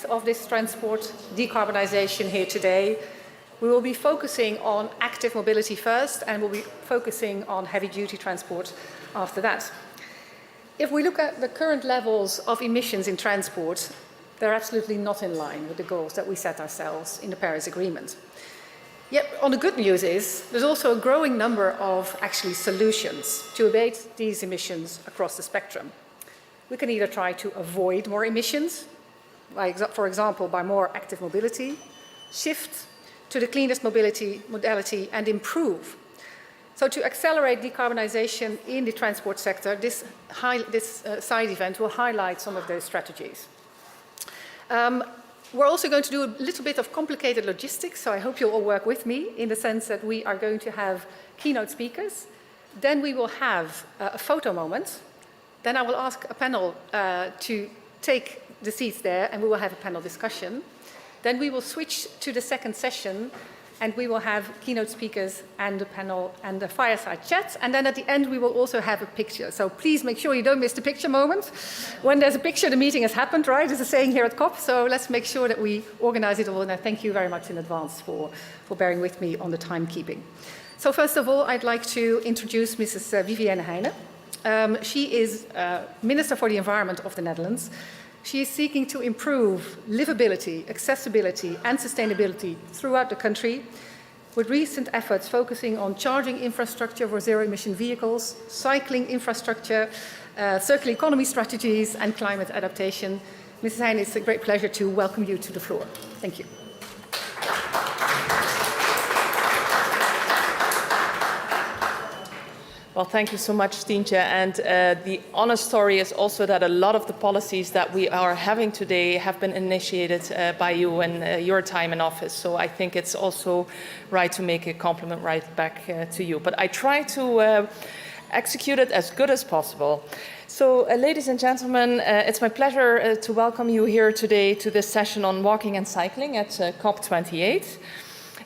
of this transport decarbonisation here today. We will be focusing on active mobility first, and we'll be focusing on heavy-duty transport after that. If we look at the current levels of emissions in transport, they're absolutely not in line with the goals that we set ourselves in the Paris Agreement. Yet, on the good news is, there's also a growing number of actually solutions to abate these emissions across the spectrum. We can either try to avoid more emissions, for example, by more active mobility, shift to the cleanest mobility modality, and improve. So to accelerate decarbonisation in the transport sector, this side event will highlight some of those strategies. We're also going to do a little bit of complicated logistics, so I hope you'll all work with me in the sense that we are going to have keynote speakers. Then we will have a photo moment. Then I will ask a panel to take the seats there, and we will have a panel discussion. Then we will switch to the second session, and we will have keynote speakers and a panel and a fireside chat. And then at the end, we will also have a picture. So please make sure you don't miss the picture moment. When there's a picture, the meeting has happened, right? There's a saying here at COP. So let's make sure that we organize it all. And I thank you very much in advance for bearing with me on the timekeeping. So first of all, I'd like to introduce Mrs. Vivienne Heijnen. She is Minister for the Environment of the Netherlands. She is seeking to improve livability, accessibility and sustainability throughout the country, with recent efforts focusing on charging infrastructure for zero-emission vehicles, cycling infrastructure, circular economy strategies and climate adaptation. Mrs. Heijnen, it's a great pleasure to welcome you to the floor. Thank you. Well, thank you so much, Tientje. And the honest story is also that a lot of the policies that we are having today have been initiated by you in your time in office. So I think it's also right to make a compliment right back to you. But I try to execute it as good as possible. So, ladies and gentlemen, it's my pleasure to welcome you here today to this session on walking and cycling at COP28.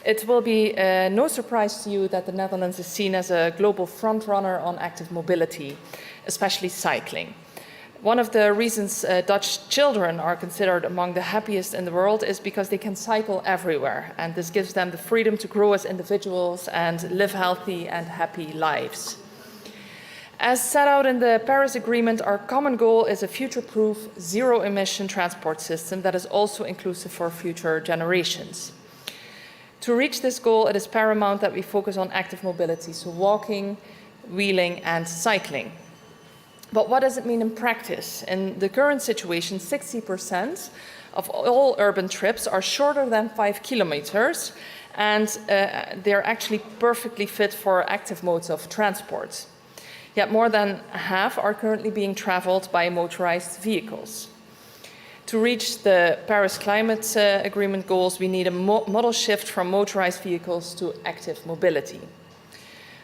It will be no surprise to you that the Netherlands is seen as a global frontrunner on active mobility, especially cycling. One of the reasons Dutch children are considered among the happiest in the world is because they can cycle everywhere, and this gives them the freedom to grow as individuals and live healthy and happy lives. As set out in the Paris Agreement, our common goal is a future-proof, zero-emission transport system that is also inclusive for future generations. To reach this goal, it is paramount that we focus on active mobility, so walking, wheeling, and cycling. But what does it mean in practice? In the current situation, 60% of all urban trips are shorter than 5 kilometers, and they're actually perfectly fit for active modes of transport. Yet more than half are currently being traveled by motorized vehicles. To reach the Paris Climate Agreement goals, we need a model shift from motorized vehicles to active mobility.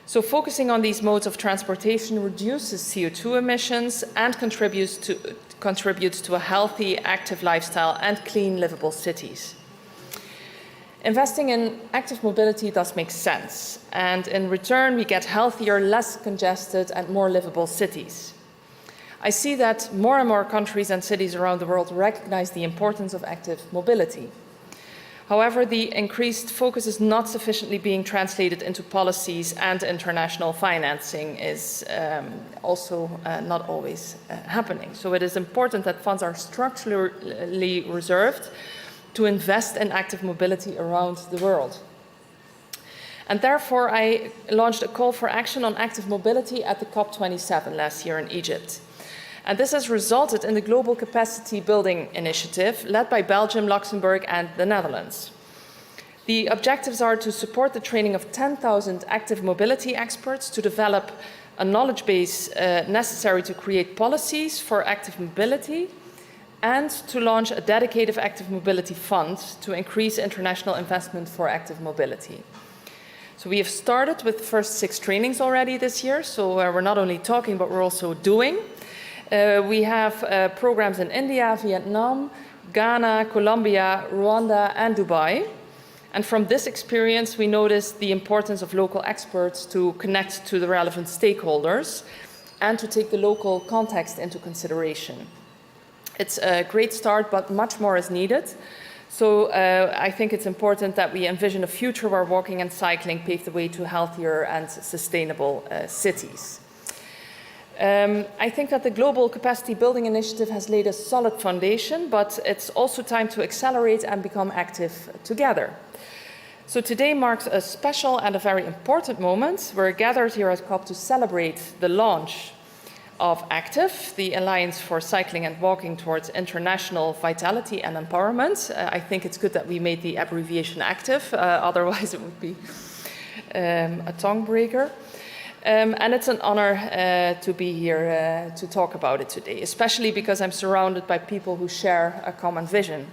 So focusing on these modes of transportation reduces CO2 emissions and contributes to a healthy, active lifestyle and clean, livable cities. Investing in active mobility does make sense, and in return we get healthier, less congested and more livable cities. I see that more and more countries and cities around the world recognize the importance of active mobility. However, the increased focus is not sufficiently being translated into policies, and international financing is also not always happening. So it is important that funds are structurally reserved to invest in active mobility around the world. And therefore, I launched a call for action on active mobility at the COP27 last year in Egypt. And this has resulted in the Global Capacity Building Initiative led by Belgium, Luxembourg, and the Netherlands. The objectives are to support the training of 10,000 active mobility experts to develop a knowledge base necessary to create policies for active mobility, and to launch a dedicated active mobility fund to increase international investment for active mobility. So we have started with the first 6 trainings already this year, so we're not only talking, but we're also doing. We have programs in India, Vietnam, Ghana, Colombia, Rwanda, and Dubai. And from this experience, we noticed the importance of local experts to connect to the relevant stakeholders and to take the local context into consideration. It's a great start, but much more is needed. So I think it's important that we envision a future where walking and cycling pave the way to healthier and sustainable cities. I think that the Global Capacity Building Initiative has laid a solid foundation, but it's also time to accelerate and become active together. So today marks a special and a very important moment. We're gathered here at COP to celebrate the launch of ACTIVE, the Alliance for Cycling and Walking Towards International Vitality and Empowerment. I think it's good that we made the abbreviation ACTIVE, otherwise it would be a tongue breaker. And it's an honor to be here to talk about it today, especially because I'm surrounded by people who share a common vision.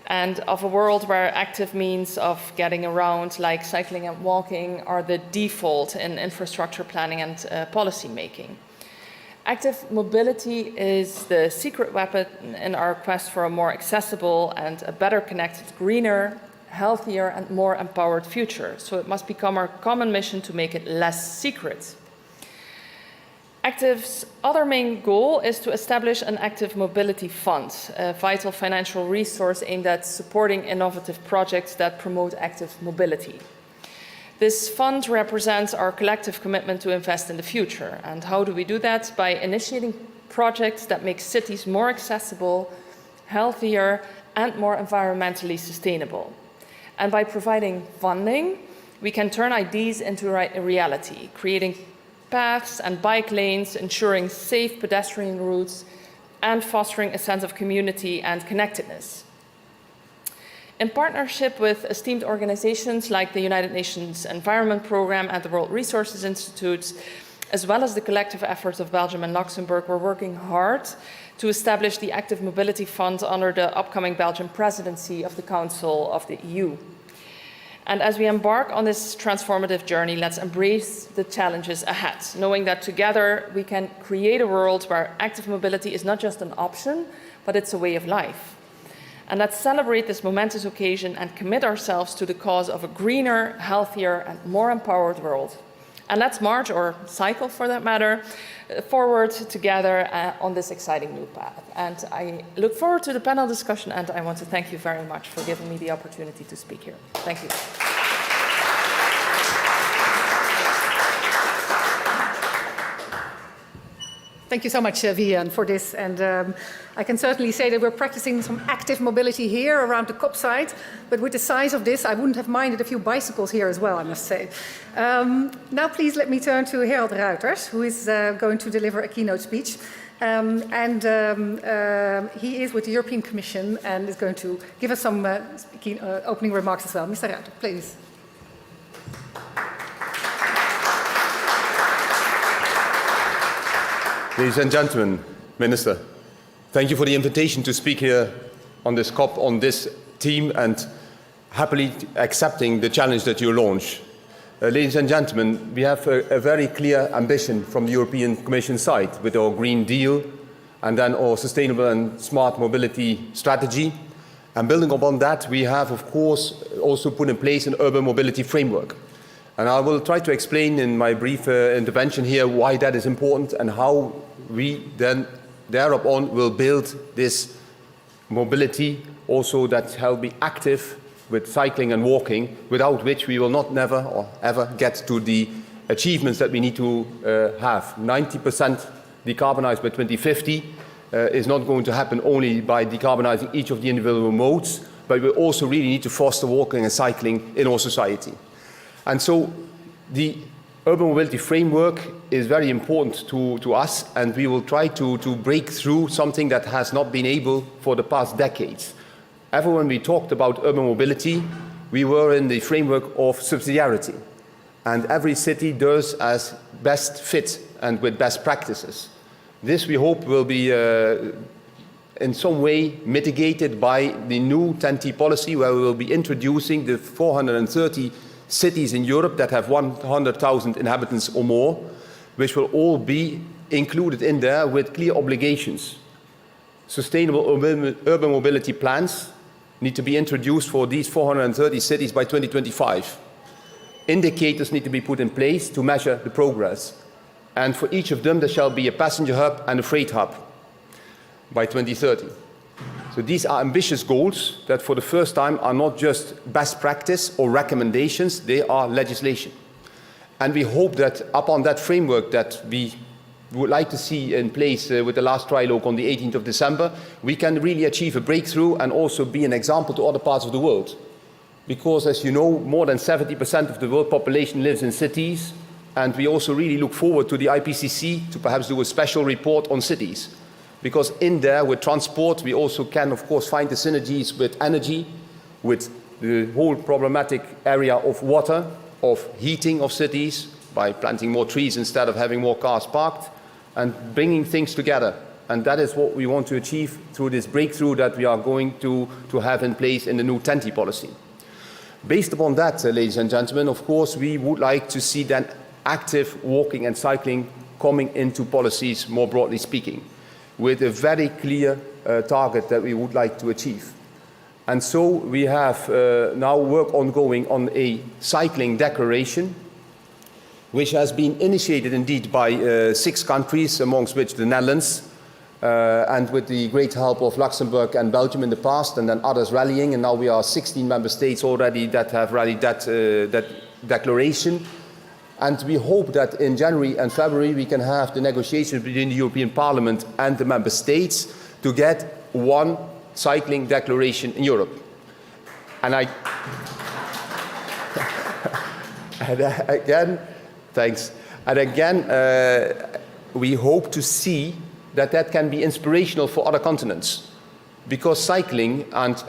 And of a world where active means of getting around, like cycling and walking, are the default in infrastructure planning and policy making. Active mobility is the secret weapon in our quest for a more accessible and a better connected, greener, healthier and more empowered future. So it must become our common mission to make it less secret. Active's other main goal is to establish an active mobility fund, a vital financial resource aimed at supporting innovative projects that promote active mobility. This fund represents our collective commitment to invest in the future. And how do we do that? By initiating projects that make cities more accessible, healthier, and more environmentally sustainable. And by providing funding, we can turn ideas into a reality, creating paths and bike lanes, ensuring safe pedestrian routes, and fostering a sense of community and connectedness. In partnership with esteemed organizations like the United Nations Environment Programme and the World Resources Institute, as well as the collective efforts of Belgium and Luxembourg, we're working hard to establish the Active Mobility Fund under the upcoming Belgian presidency of the Council of the EU. And as we embark on this transformative journey, let's embrace the challenges ahead, knowing that together we can create a world where active mobility is not just an option, but it's a way of life. And let's celebrate this momentous occasion and commit ourselves to the cause of a greener, healthier, and more empowered world. And let's march, or cycle for that matter, forward together on this exciting new path. And I look forward to the panel discussion, and I want to thank you very much for giving me the opportunity to speak here. Thank you. Thank you so much, Vivian, for this. And I can certainly say that we're practicing some active mobility here around the COP site. But with the size of this, I wouldn't have minded a few bicycles here as well, I must say. Now, please let me turn to Gerald Ruiters, who is going to deliver a keynote speech. He is with the European Commission and is going to give us some opening remarks as well. Mr. Ruiters, please. Ladies and gentlemen, Minister, thank you for the invitation to speak here on this COP, on this theme, and happily accepting the challenge that you launch. Ladies and gentlemen, we have a very clear ambition from the European Commission side with our Green Deal and then our sustainable and smart mobility strategy. And building upon that, we have, of course, also put in place an urban mobility framework. And I will try to explain in my brief intervention here why that is important and how we then thereupon will build this mobility also that shall be active with cycling and walking, without which we will not never or ever get to the achievements that we need to have. 90% decarbonized by 2050 is not going to happen only by decarbonizing each of the individual modes, but we also really need to foster walking and cycling in our society. And so the urban mobility framework is very important to us, and we will try to break through something that has not been able for the past decades. Ever when we talked about urban mobility, we were in the framework of subsidiarity. And every city does as best fit and with best practices. This we hope will be in some way mitigated by the new TEN-T policy, where we will be introducing the 430 cities in Europe that have 100,000 inhabitants or more, which will all be included in there with clear obligations. Sustainable urban mobility plans need to be introduced for these 430 cities by 2025. Indicators need to be put in place to measure the progress. And for each of them, there shall be a passenger hub and a freight hub. by 2030. So these are ambitious goals that for the first time are not just best practice or recommendations, they are legislation. And we hope that upon that framework that we would like to see in place with the last trilogue on the 18th of December, we can really achieve a breakthrough and also be an example to other parts of the world. Because, as you know, more than 70% of the world population lives in cities, and we also really look forward to the IPCC to perhaps do a special report on cities. Because in there, with transport, we also can, of course, find the synergies with energy, with the whole problematic area of water, of heating of cities, by planting more trees instead of having more cars parked, and bringing things together. And that is what we want to achieve through this breakthrough that we are going to have in place in the new TEN-T policy. Based upon that, ladies and gentlemen, of course, we would like to see then active walking and cycling coming into policies, more broadly speaking, with a very clear target that we would like to achieve. And so we have now work ongoing on a cycling declaration, which has been initiated indeed by 6 countries, amongst which the Netherlands, and with the great help of Luxembourg and Belgium in the past, and then others rallying, and now we are 16 member states already that have rallied that declaration. And we hope that in January and February we can have the negotiations between the European Parliament and the member states to get one cycling declaration in Europe. And again, thanks. And again, we hope to see that that can be inspirational for other continents. Because cycling and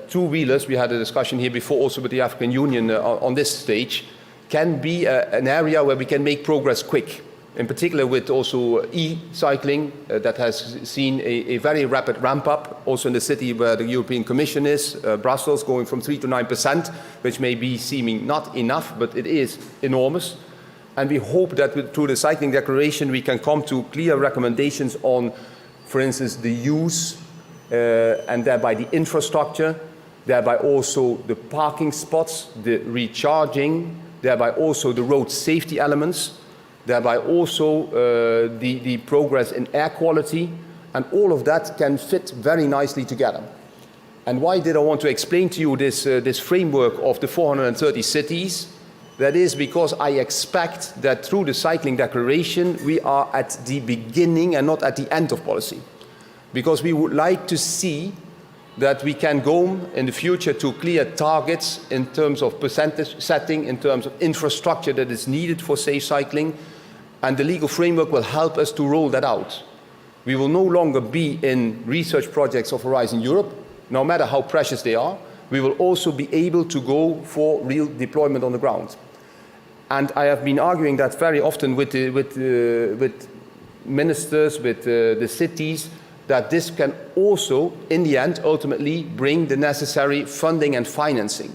two-wheelers, we had a discussion here before also with the African Union on this stage, can be an area where we can make progress quick. In particular with also e-cycling that has seen a very rapid ramp up, also in the city where the European Commission is, Brussels, going from 3 to 9%, which may be seeming not enough, but it is enormous. And we hope that through the cycling declaration we can come to clear recommendations on, for instance, the use and thereby the infrastructure, thereby also the parking spots, the recharging, thereby also the road safety elements, thereby also the progress in air quality, and all of that can fit very nicely together. And why did I want to explain to you this framework of the 430 cities? That is because I expect that through the cycling declaration we are at the beginning and not at the end of policy. Because we would like to see that we can go in the future to clear targets in terms of percentage setting, in terms of infrastructure that is needed for safe cycling, and the legal framework will help us to roll that out. We will no longer be in research projects of Horizon Europe, no matter how precious they are. We will also be able to go for real deployment on the ground. And I have been arguing that very often with ministers, with the cities, that this can also, in the end, ultimately bring the necessary funding and financing.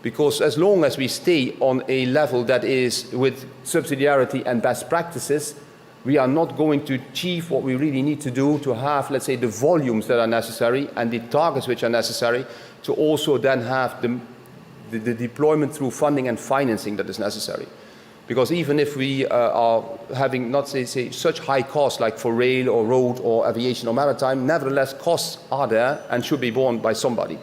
Because as long as we stay on a level that is with subsidiarity and best practices, we are not going to achieve what we really need to do to have, let's say, the volumes that are necessary and the targets which are necessary to also then have the deployment through funding and financing that is necessary. Because even if we are having not say such high costs like for rail or road or aviation or maritime, nevertheless costs are there and should be borne by somebody.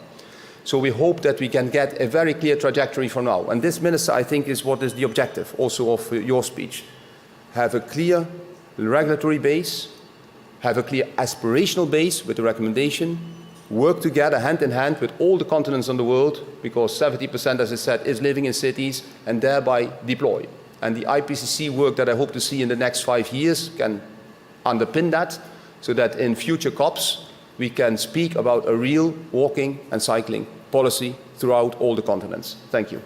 So we hope that we can get a very clear trajectory for now. And this, Minister, I think is what is the objective also of your speech. Have a clear regulatory base, have a clear aspirational base with the recommendation, work together hand in hand with all the continents in the world, because 70%, as I said, is living in cities, and thereby deploy. And the IPCC work that I hope to see in the next 5 years can underpin that, so that in future COPs we can speak about a real walking and cycling policy throughout all the continents. Thank you.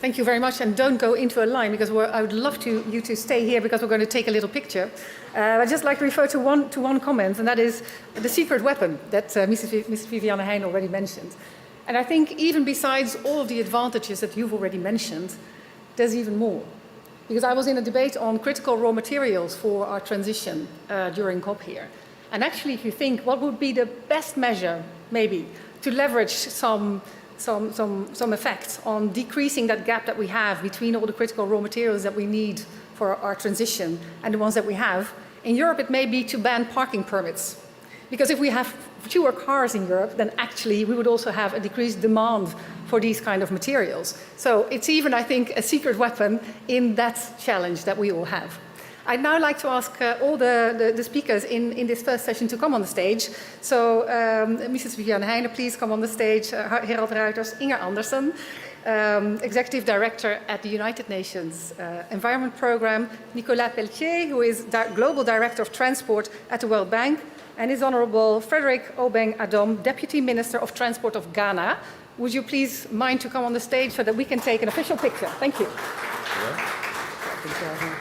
Thank you very much, and don't go into a line because I would love you to stay here because we're going to take a little picture. I'd just like to refer to one comment, and that is the secret weapon that Mrs. Viviane Heijn already mentioned. And I think even besides all of the advantages that you've already mentioned, there's even more. Because I was in a debate on critical raw materials for our transition during COP here. And actually, if you think what would be the best measure, maybe, to leverage some some effect on decreasing that gap that we have between all the critical raw materials that we need for our transition and the ones that we have. In Europe, it may be to ban parking permits. Because if we have fewer cars in Europe, then actually we would also have a decreased demand for these kind of materials. So it's even, I think, a secret weapon in that challenge that we all have. I'd now like to ask all the speakers in this first session to come on the stage. So Mrs. Viviane Heijnen, please come on the stage. Gerald Ruiters, Inger Andersen, Executive Director at the United Nations Environment Programme, Nicolas Pelletier, who is Global Director of Transport at the World Bank, and His Honourable Frederick Obeng Adom, Deputy Minister of Transport of Ghana. Would you please mind to come on the stage so that we can take an official picture? Thank you. Yeah.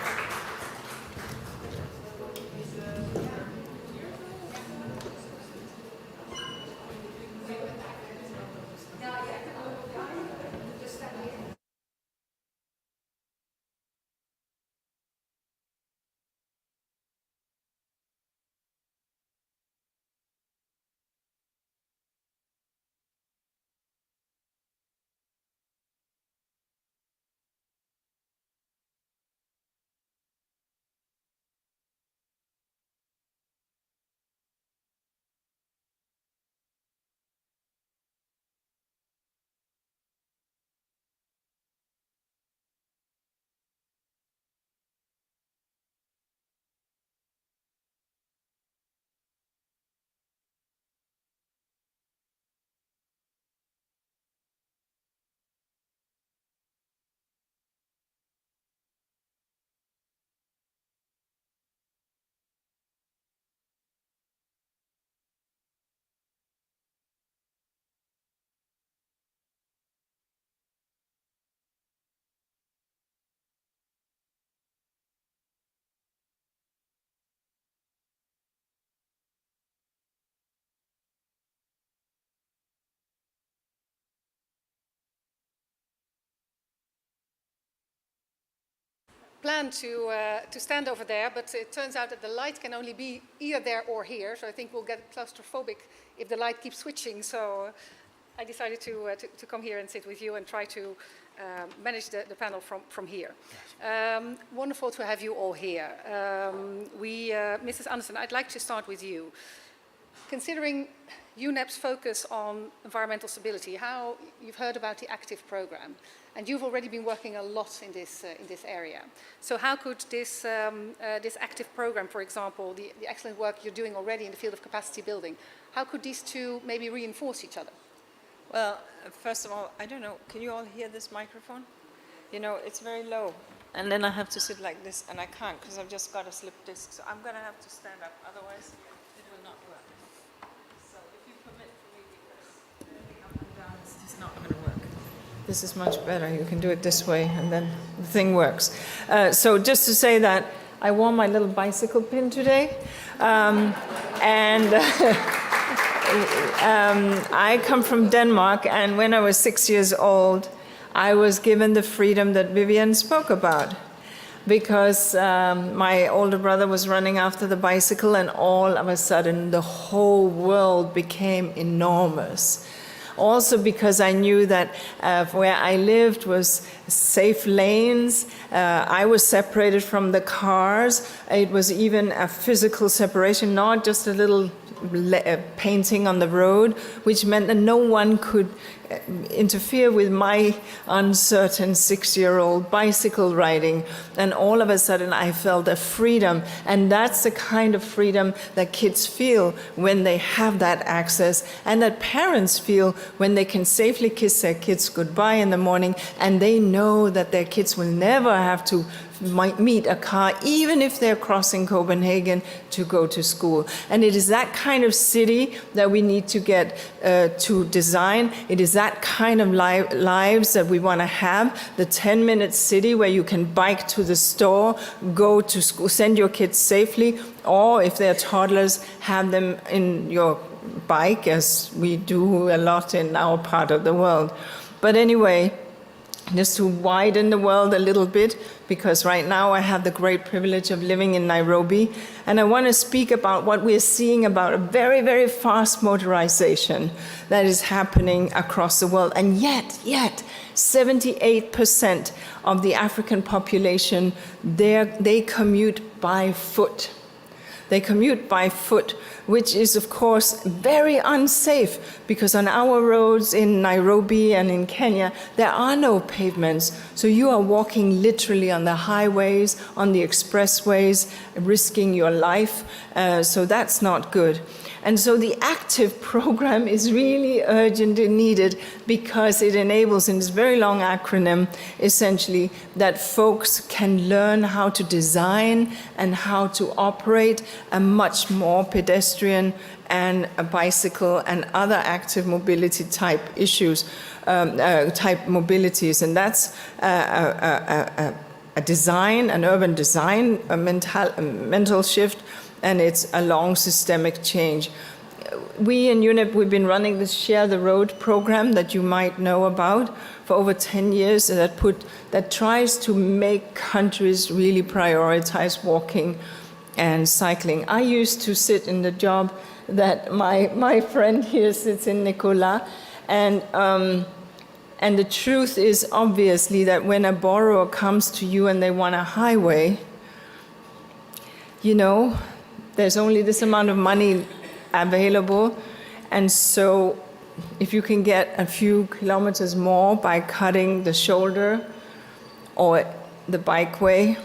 Planned to stand over there, but it turns out that the light can only be either there or here, so I think we'll get claustrophobic if the light keeps switching. So I decided to come here and sit with you and try to manage the panel from here. Wonderful to have you all here. Mrs. Andersen, I'd like to start with you. Considering UNEP's focus on environmental stability, how you've heard about the active program, and you've already been working a lot in this area. So how could this active program, for example, the excellent work you're doing already in the field of capacity building, how could these two maybe reinforce each other? Well, first of all, I don't know, can you all hear this microphone? You know, it's very low. And then I have to sit like this, and I can't because I've just got a slip disc. So I'm going to have to stand up, otherwise it will not work. So if you permit for me, because moving up and down is just not going to work. This is much better. You can do it this way, and then the thing works. So just to say that I wore my little bicycle pin today, I come from Denmark, and when I was 6 years old, I was given the freedom that Vivian spoke about, because my older brother was running after the bicycle, and all of a sudden the whole world became enormous. Also because I knew that where I lived was safe lanes. I was separated from the cars. It was even a physical separation, not just a little painting on the road, which meant that no one could interfere with my uncertain 6-year-old bicycle riding. And all of a sudden I felt a freedom, and that's the kind of freedom that kids feel when they have that access, and that parents feel when they can safely kiss their kids goodbye in the morning, and they know that their kids will never have to meet a car, even if they're crossing Copenhagen to go to school. And it is that kind of city that we need to get to design. It is that kind of lives that we want to have. The 10-minute city where you can bike to the store, go to school, send your kids safely, or if they're toddlers, have them in your bike, as we do a lot in our part of the world. But anyway, just to widen the world a little bit, because right now I have the great privilege of living in Nairobi, and I want to speak about what we're seeing about a very, very fast motorization that is happening across the world. And yet, 78% of the African population, they commute by foot. They commute by foot, which is, of course, very unsafe, because on our roads in Nairobi and in Kenya, there are no pavements. So you are walking literally on the highways, on the expressways, risking your life. So that's not good. And so the ACTIVE program is really urgent and needed, because it enables, in this very long acronym, essentially, that folks can learn how to design and how to operate a much more pedestrian and a bicycle and other active mobility type issues, type mobilities. And that's a design, an urban design, a mental shift, and it's a long systemic change. We in UNEP, we've been running this Share the Road program that you might know about for over 10 years, that tries to make countries really prioritize walking and cycling. I used to sit in the job that my friend here sits in, Nicolas, and the truth is obviously that when a borrower comes to you and they want a highway, you know, there's only this amount of money available, and so if you can get a few kilometers more by cutting the shoulder or the bikeway,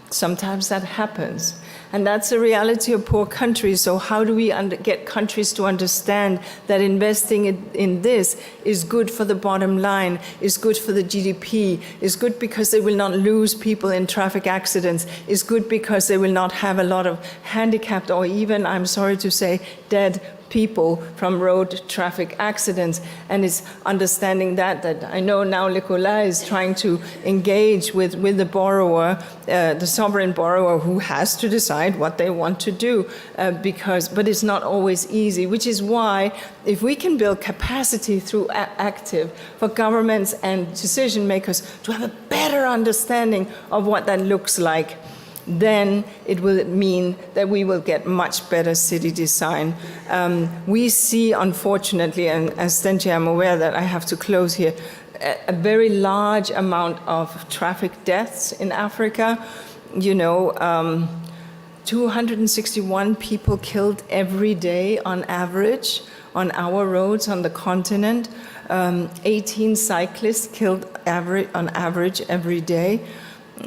sometimes that happens. And that's the reality of poor countries. So how do we get countries to understand that investing in this is good for the bottom line, is good for the GDP, is good because they will not lose people in traffic accidents, is good because they will not have a lot of handicapped or even, I'm sorry to say, dead people from road traffic accidents. And it's understanding that I know now Nicolas is trying to engage with the borrower, the sovereign borrower, who has to decide what they want to do, but it's not always easy, which is why if we can build capacity through ACTIVE for governments and decision makers to have a better understanding of what that looks like, then it will mean that we will get much better city design. We see, unfortunately, and as Stenche, I'm aware that I have to close here, a very large amount of traffic deaths in Africa. 261 people killed every day on average on our roads on the continent. 18 cyclists killed on average every day.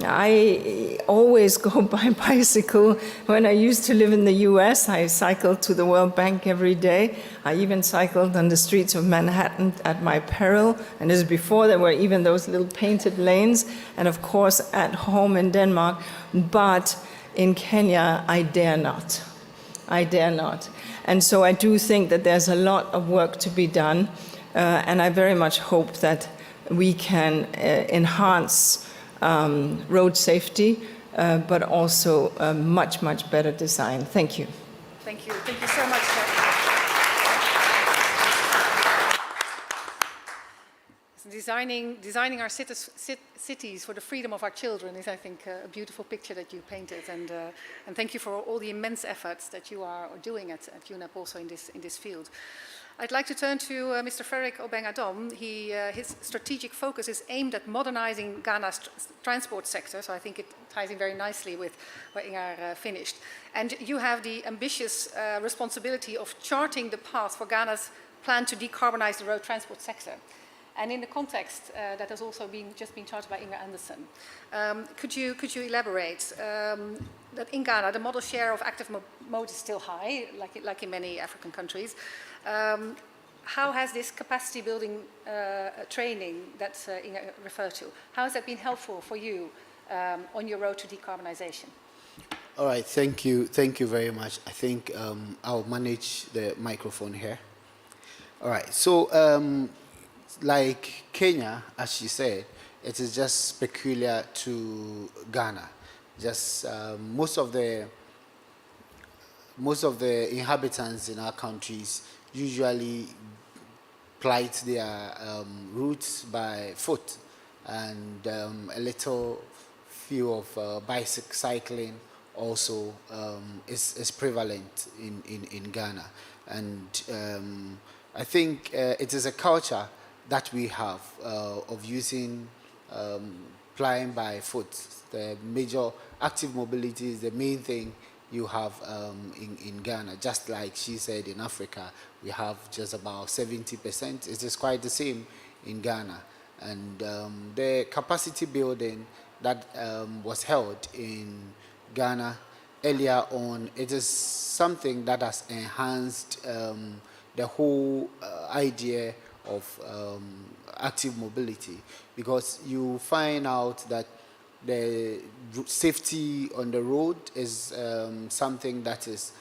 I always go by bicycle. When I used to live in the US, I cycled to the World Bank every day. I even cycled on the streets of Manhattan at my peril. And this is before there were even those little painted lanes. And of course, at home in Denmark. But in Kenya, I dare not. I dare not. And so I do think that there's a lot of work to be done. And I very much hope that we can enhance road safety, but also much, much better design. Thank you. Thank you. Thank you so much. Designing our cities for the freedom of our children is, I think, a beautiful picture that you painted. And thank you for all the immense efforts that you are doing at UNEP also in this field. I'd like to turn to Mr. Frederick Obeng-Adom. His strategic focus is aimed at modernizing Ghana's transport sector, so I think it ties in very nicely with what Ingar finished. And you have the ambitious responsibility of charting the path for Ghana's plan to decarbonize the road transport sector. And in the context that has also just been charted by Inga Anderson, could you elaborate that in Ghana the model share of active mode is still high, like in many African countries. How has this capacity building training that Inga referred to, how has that been helpful for you on your road to decarbonization? All right, thank you very much. I think I'll manage the microphone here. All right, so like Kenya, as she said, it is just peculiar to Ghana. Just most of the inhabitants in our countries usually plight their routes by foot, and a little few of bicycling also is prevalent in Ghana. And I think it is a culture that we have of using flying by foot. The major active mobility is the main thing you have in Ghana. Just like she said, in Africa, we have just about 70%. It is quite the same in Ghana. And the capacity building that was held in Ghana earlier on, it is something that has enhanced the whole idea of active mobility, because you find out that the safety on the road is something that is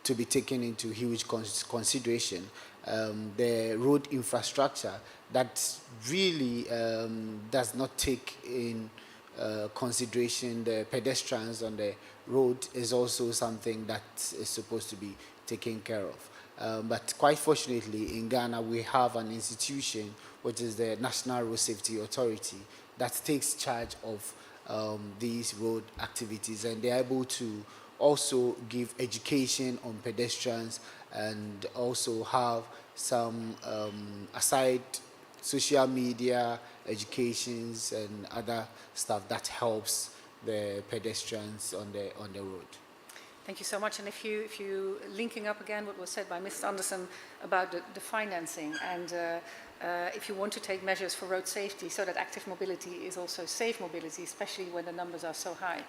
to be taken into huge consideration. The road infrastructure that really does not take in consideration the pedestrians on the road is also something that is supposed to be taken care of. But quite fortunately, in Ghana, we have an institution, which is the National Road Safety Authority, that takes charge of these road activities, and they're able to also give education on pedestrians and also have some aside social media educations and other stuff that helps the pedestrians on the road. Thank you so much. And if you linking up again what was said by Mrs. Anderson about the financing, and if you want to take measures for road safety so that active mobility is also safe mobility, especially when the numbers are so high,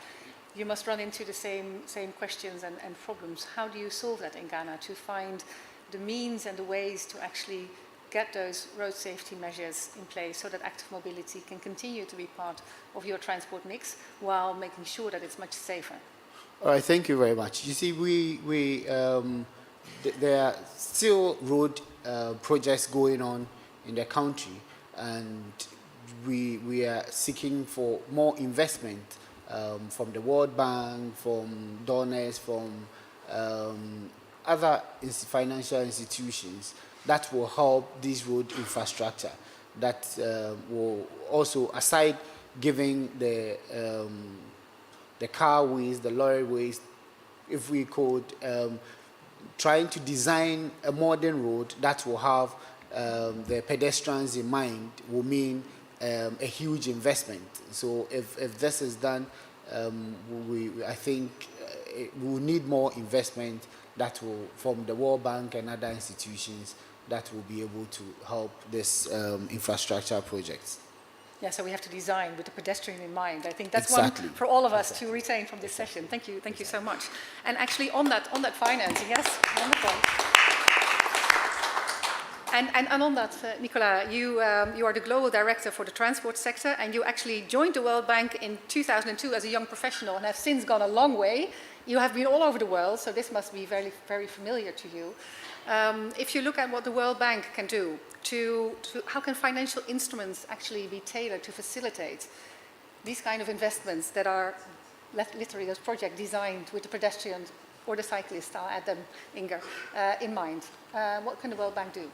you must run into the same questions and problems. How do you solve that in Ghana, to find the means and the ways to actually get those road safety measures in place so that active mobility can continue to be part of your transport mix while making sure that it's much safer? All right, thank you very much. You see, there are still road projects going on in the country, and we are seeking for more investment from the World Bank, from donors, from other financial institutions that will help this road infrastructure, that will also, aside giving the car ways, the lorry ways, if we could trying to design a modern road that will have the pedestrians in mind, will mean a huge investment. So if this is done, I think we will need more investment that will, from the World Bank and other institutions, that will be able to help this infrastructure projects. Yeah, so we have to design with the pedestrian in mind. I think that's Exactly. one for all of us to retain from this session. Thank you so much. And actually on that financing, yes, wonderful. And on that, Nicolas, you are the global director for the transport sector, and you actually joined the World Bank in 2002 as a young professional and have since gone a long way. You have been all over the world, so this must be very, very familiar to you. If you look at what the World Bank can do, how can financial instruments actually be tailored to facilitate these kind of investments that are literally those projects designed with the pedestrians or the cyclist, I'll add them, Inger, in mind. What can the World Bank do?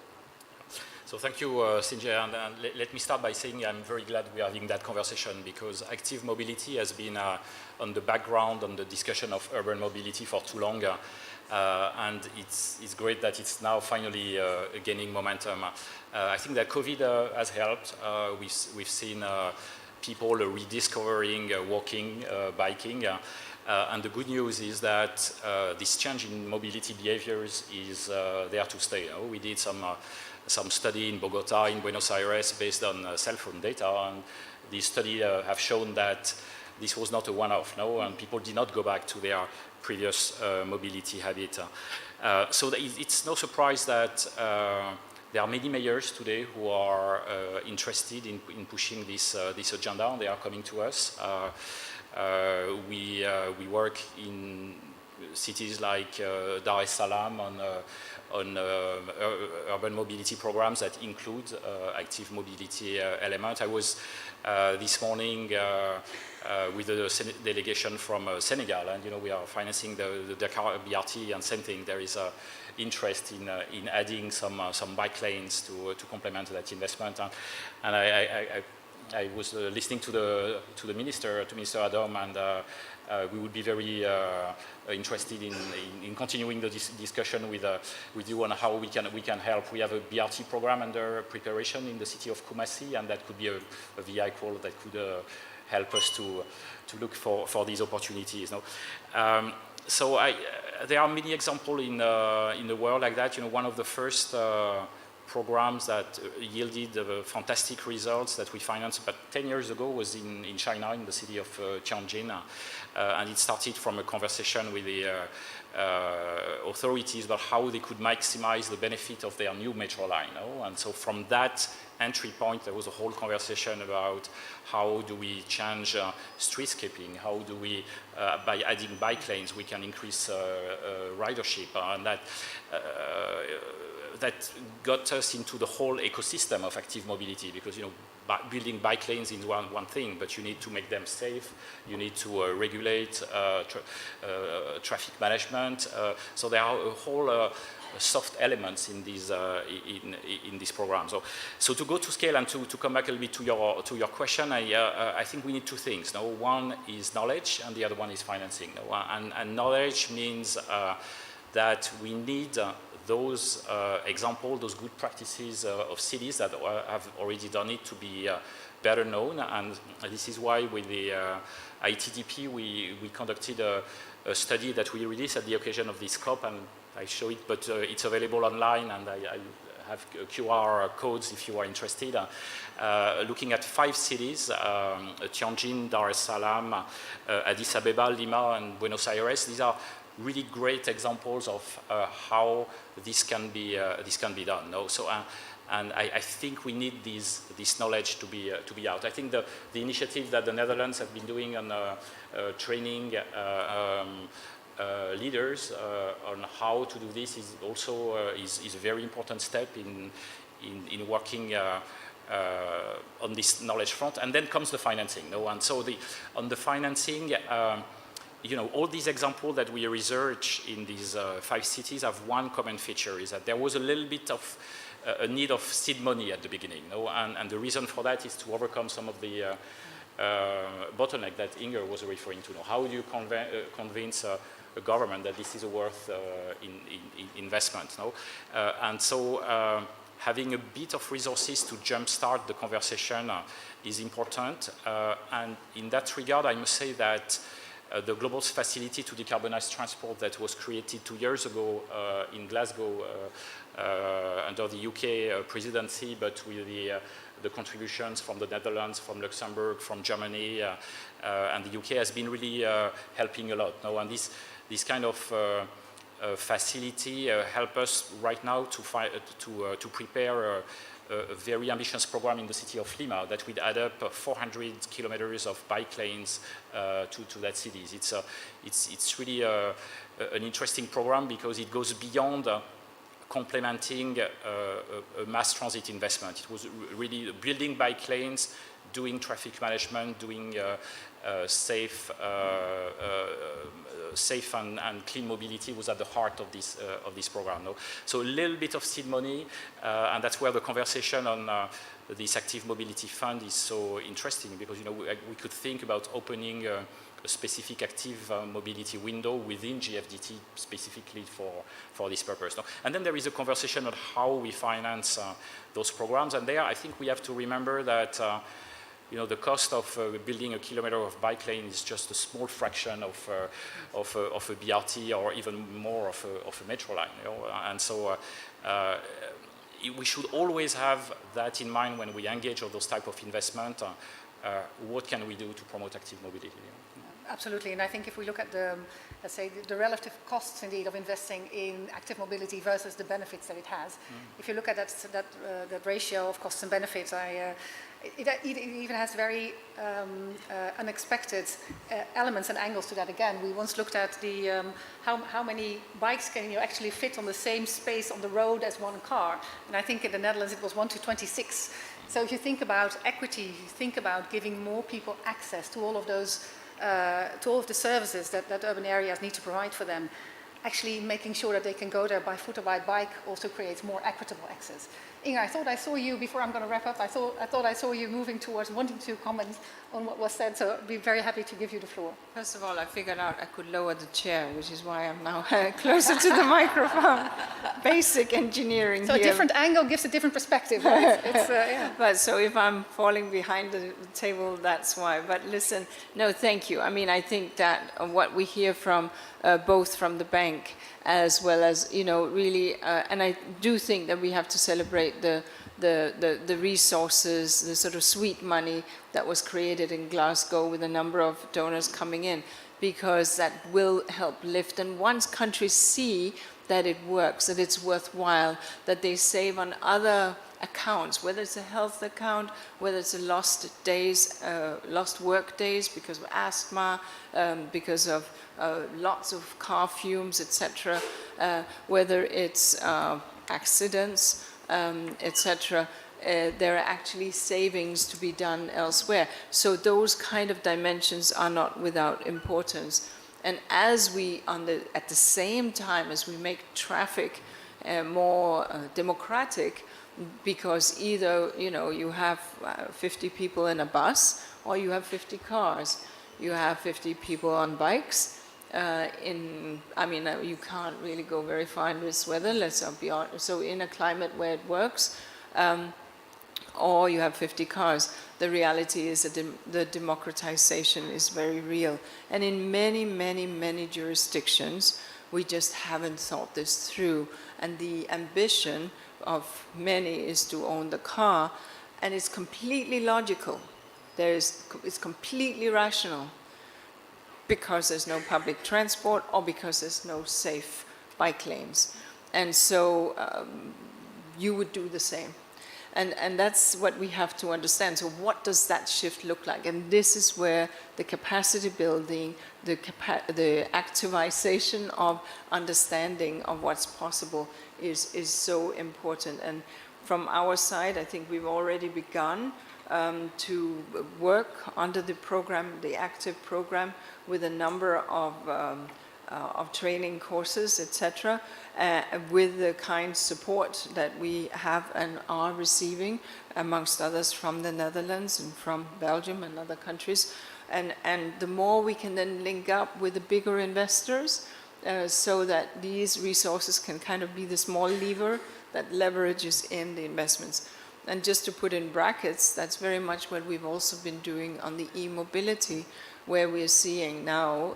So thank you, Sinjay, and let me start by saying I'm very glad we are having that conversation, because active mobility has been on the background on the discussion of urban mobility for too long, and it's great that it's now finally gaining momentum. I think that COVID has helped. We've seen people rediscovering walking, biking, and the good news is that this change in mobility behaviors is there to stay. We did some study in Bogota, in Buenos Aires, based on cell phone data, and these studies have shown that this was not a one-off, and people did not go back to their previous mobility habit. So it's no surprise that there are many mayors today who are interested in pushing this agenda, and they are coming to us. We work in cities like Dar es Salaam on urban mobility programs that include active mobility element. I was this morning with a delegation from Senegal, and we are financing the Dakar BRT, and same thing, there is interest in adding some bike lanes to complement that investment. And I was listening to the minister, to Minister Adam, and we would be very interested in continuing the discussion with you on how we can help. We have a BRT program under preparation in the city of Kumasi, and that could be a vehicle that could help us to look for these opportunities. No? So there are many examples in the world like that. You know, one of the first programs that yielded fantastic results that we financed about 10 years ago was in China, in the city of Tianjin. And it started from a conversation with the authorities about how they could maximize the benefit of their new metro line. No? And so from that entry point, there was a whole conversation about how do we change streetscaping, how do we, by adding bike lanes, we can increase ridership, and that got us into the whole ecosystem of active mobility, because, you know, building bike lanes is one thing, but you need to make them safe, you need to regulate traffic management, so there are a whole soft elements in these in this program. So to go to scale and to come back a little bit to your question, I think we need two things. No? One is knowledge, and the other one is financing. No? And knowledge means that we need those examples, those good practices of cities that have already done it to be better known. And this is why with the ITDP we conducted a study that we released at the occasion of this COP, and I show it, but it's available online, and I have QR codes if you are interested, looking at 5 cities, Tianjin, Dar es Salaam, Addis Abeba, Lima, and Buenos Aires. These are really great examples of how this can be done. No? So, and I think we need this knowledge to be out. I think the initiative that the Netherlands have been doing on training leaders on how to do this is also is a very important step in working on this knowledge front. And then comes the financing. No? And so on the financing, you know, all these examples that we research in these 5 cities have one common feature, is that there was a little bit of a need of seed money at the beginning. No? And the reason for that is to overcome some of the bottleneck that Inger was referring to. No? How do you convince a government that this is a worth investment? No? And so having a bit of resources to jumpstart the conversation is important. And in that regard, I must say that the Global Facility to Decarbonize Transport that was created 2 years ago in Glasgow under the UK presidency, but with the contributions from the Netherlands, from Luxembourg, from Germany, and the UK has been really helping a lot. No? And this kind of facility help us right now to prepare a very ambitious program in the city of Lima that would add up 400 kilometers of bike lanes to that city. It's really an interesting program because it goes beyond complementing a mass transit investment. It was really building bike lanes, doing traffic management, doing safe and clean mobility was at the heart of this program. No? So a little bit of seed money, and that's where the conversation on this active mobility fund is so interesting, because, you know, we could think about opening a specific active mobility window within GFDT specifically for this purpose. No? And then there is a conversation on how we finance those programs, and there I think we have to remember that you know, the cost of building a kilometer of bike lane is just a small fraction of a BRT, or even more of a metro line. You know? And so we should always have that in mind when we engage on those type of investment. What can we do to promote active mobility? You know? Absolutely, and I think if we look at the, let's say, the relative costs indeed of investing in active mobility versus the benefits that it has, if you look at that ratio of costs and benefits, it even has very unexpected elements and angles to that. Again, we once looked at the how many bikes can you actually fit on the same space on the road as one car, and I think in the Netherlands it was 1 to 26. So if you think about equity, you think about giving more people access to all of those, to all of the services that urban areas need to provide for them, actually making sure that they can go there by foot or by bike also creates more equitable access. Inge, I thought I saw you, before I'm going to wrap up, I thought I saw you moving towards wanting to comment on what was said, so I'd be very happy to give you the floor. First of all, I figured out I could lower the chair, which is why I'm now closer to the microphone. Basic engineering So here. a different angle gives a different perspective, right? Yeah. But so if I'm falling behind the table, that's why. But listen, no, thank you. I mean, I think that what we hear from both from the bank as well as, really, and I do think that we have to celebrate the resources, the sort of sweet money that was created in Glasgow with a number of donors coming in, because that will help lift. And once countries see that it works, that it's worthwhile, that they save on other accounts, whether it's a health account, whether it's a lost work days because of asthma, because of lots of car fumes, etc., whether it's accidents, etc., there are actually savings to be done elsewhere. So those kind of dimensions are not without importance. And as we, at the same time as we make traffic more democratic, because either you have 50 people in a bus or you have 50 cars, you have 50 people on bikes. You can't really go very far in this weather. Let's be honest. So in a climate where it works, or you have 50 cars. The reality is that the democratization is very real. And in many, many, many jurisdictions, we just haven't thought this through. And the ambition of many is to own the car, and it's completely logical. It's completely rational, because there's no public transport or because there's no safe bike lanes. And so you would do the same. And that's what we have to understand. So what does that shift look like? And this is where the capacity building, the activization of understanding of what's possible is so important. And from our side, I think we've already begun to work under the program, the active program, with a number of training courses, etc., with the kind support that we have and are receiving, amongst others from the Netherlands and from Belgium and other countries. And the more we can then link up with the bigger investors, so that these resources can kind of be the small lever that leverages in the investments. And just to put in brackets, that's very much what we've also been doing on the e-mobility, where we're seeing now,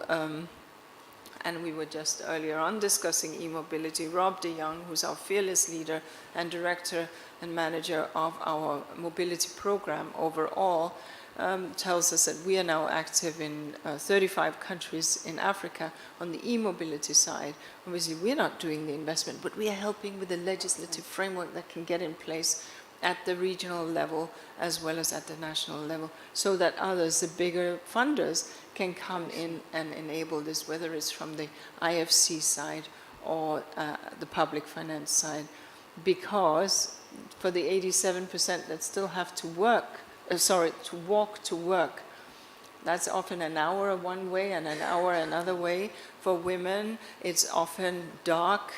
and we were just earlier on discussing e-mobility. Rob de Jong, who's our fearless leader and director and manager of our mobility program overall, tells us that we are now active in 35 countries in Africa on the e-mobility side. Obviously, we're not doing the investment, but we are helping with the legislative framework that can get in place at the regional level as well as at the national level, so that others, the bigger funders, can come in and enable this, whether it's from the IFC side or the public finance side. Because for the 87% that still have to walk to work, that's often an hour one way and an hour another way. For women, it's often dark,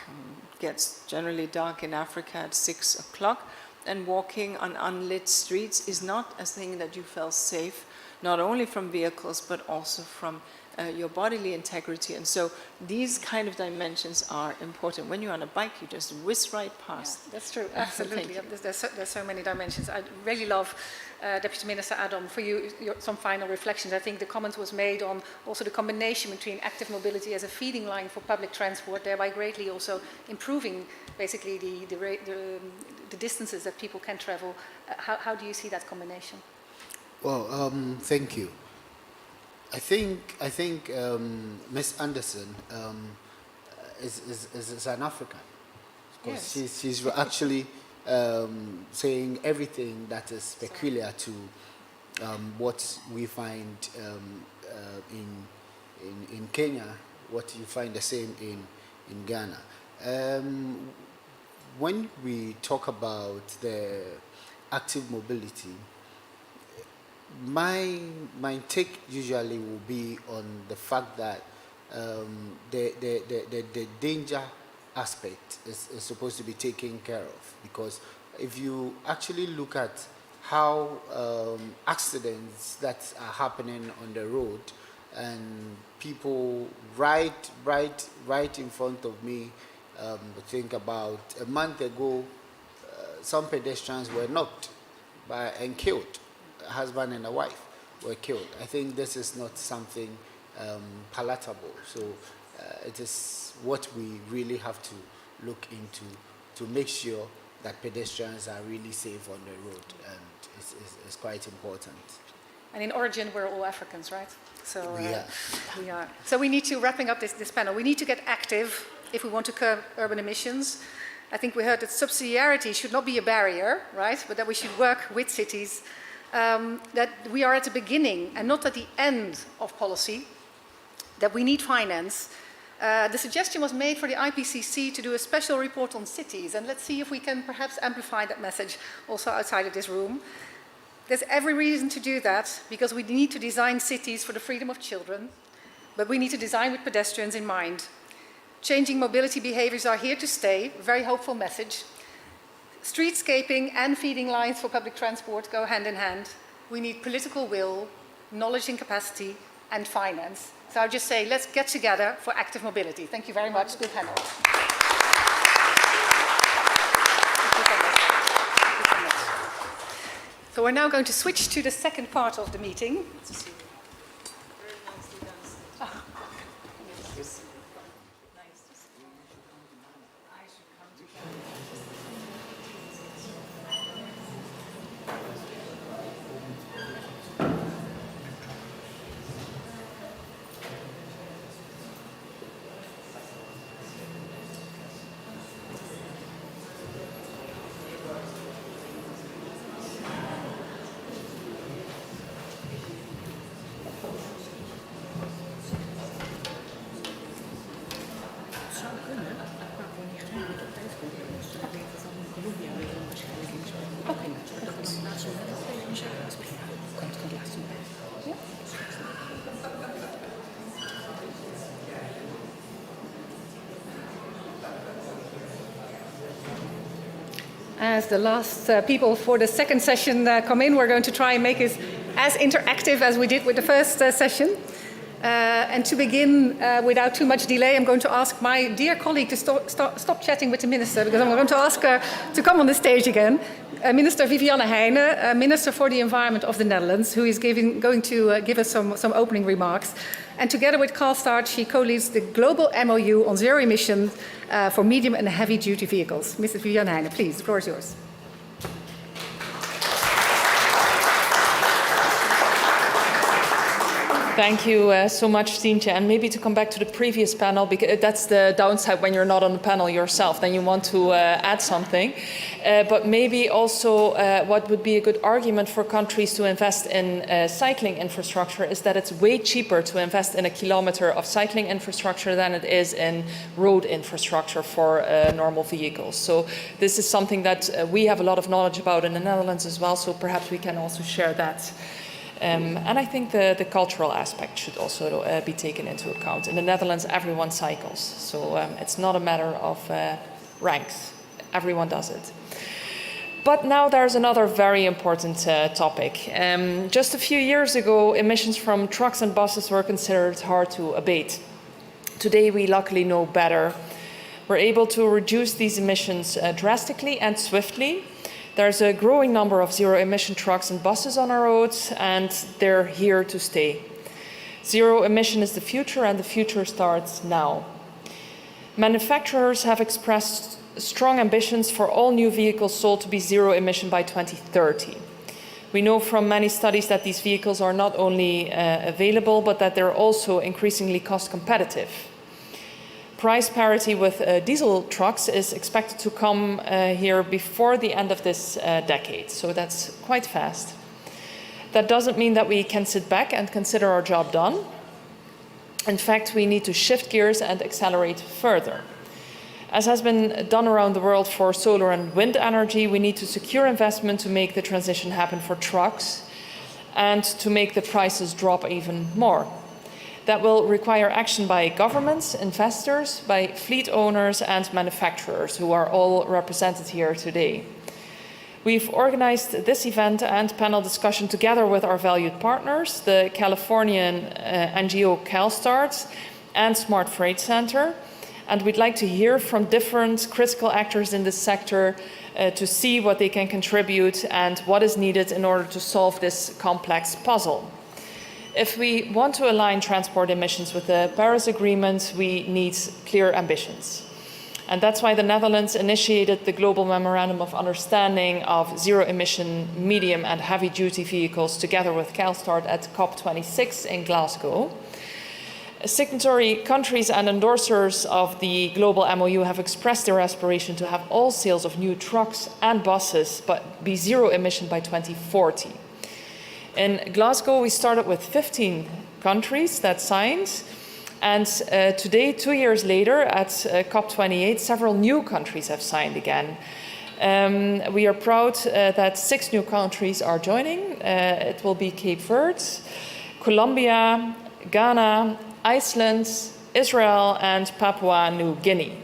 gets generally dark in Africa at 6 o'clock, and walking on unlit streets is not a thing that you feel safe, not only from vehicles, but also from your bodily integrity. And so these kind of dimensions are important. When you're on a bike, you just whiz right past. Yeah, that's true, absolutely. There's so many dimensions. I really love, Deputy Minister Adam, for you, some final reflections. I think the comment was made on also the combination between active mobility as a feeding line for public transport, thereby greatly also improving basically the distances that people can travel. How do you see that combination? Well, thank you. I think Ms. Anderson is an African. Because yes. She's actually saying everything that is peculiar to what we find in Kenya, what you find the same in Ghana. When we talk about the active mobility, my take usually will be on the fact that the danger aspect is supposed to be taken care of, because if you actually look at how accidents that are happening on the road, and people right in front of me, think about a month ago, some pedestrians were knocked and killed. A husband and a wife were killed. I think this is not something palatable. So it is what we really have to look into to make sure that pedestrians are really safe on the road, and it's quite important. And in origin, we're all Africans, right? So We are. So we need to, wrapping up this panel, we need to get active if we want to curb urban emissions. I think we heard that subsidiarity should not be a barrier, right? But that we should work with cities, that we are at the beginning and not at the end of policy, that we need finance. The suggestion was made for the IPCC to do a special report on cities, and let's see if we can perhaps amplify that message also outside of this room. There's every reason to do that, because we need to design cities for the freedom of children, but we need to design with pedestrians in mind. Changing mobility behaviors are here to stay, very hopeful message. Streetscaping and feeding lines for public transport go hand in hand. We need political will, knowledge and capacity, and finance. So I'll just say, let's get together for active mobility. Thank you very much. Good panel. So we're now going to switch to the second part of the meeting. As the last people for the second session come in, we're going to try and make it as interactive as we did with the first session. And to begin, without too much delay, I'm going to ask my dear colleague to stop chatting with the minister, because I'm going to ask her to come on the stage again. Minister Viviane Heijnen, Minister for the Environment of the Netherlands, who is going to give us some opening remarks. And together with Calstart, she co-leads the global MOU on zero emissions for medium and heavy-duty vehicles. Mrs. Viviane Heijnen, please, the floor is yours. Thank you so much, Tientje. And maybe to come back to the previous panel, because that's the downside when you're not on the panel yourself, then you want to add something. But maybe also what would be a good argument for countries to invest in cycling infrastructure is that it's way cheaper to invest in a kilometer of cycling infrastructure than it is in road infrastructure for normal vehicles. So this is something that we have a lot of knowledge about in the Netherlands as well, so perhaps we can also share that. And I think the cultural aspect should also be taken into account. In the Netherlands, everyone cycles, so it's not a matter of ranks. Everyone does it. But now there's another very important topic. Just a few years ago, emissions from trucks and buses were considered hard to abate. Today, we luckily know better. We're able to reduce these emissions drastically and swiftly. There's a growing number of zero-emission trucks and buses on our roads, and they're here to stay. Zero emission is the future, and the future starts now. Manufacturers have expressed strong ambitions for all new vehicles sold to be zero emission by 2030. We know from many studies that these vehicles are not only available, but that they're also increasingly cost competitive. Price parity with diesel trucks is expected to come here before the end of this decade, so that's quite fast. That doesn't mean that we can sit back and consider our job done. In fact, we need to shift gears and accelerate further. As has been done around the world for solar and wind energy, we need to secure investment to make the transition happen for trucks and to make the prices drop even more. That will require action by governments, investors, by fleet owners and manufacturers, who are all represented here today. We've organized this event and panel discussion together with our valued partners, the Californian NGO Calstart and Smart Freight Center. And we'd like to hear from different critical actors in this sector to see what they can contribute and what is needed in order to solve this complex puzzle. If we want to align transport emissions with the Paris Agreement, we need clear ambitions. And that's why the Netherlands initiated the Global Memorandum of Understanding of zero-emission medium and heavy-duty vehicles together with Calstart at COP26 in Glasgow. Signatory countries and endorsers of the global MOU have expressed their aspiration to have all sales of new trucks and buses be zero emission by 2040. In Glasgow, we started with 15 countries that signed, and today, 2 years later, at COP28, several new countries have signed again. We are proud that 6 new countries are joining. It will be Cape Verde, Colombia, Ghana, Iceland, Israel, and Papua New Guinea.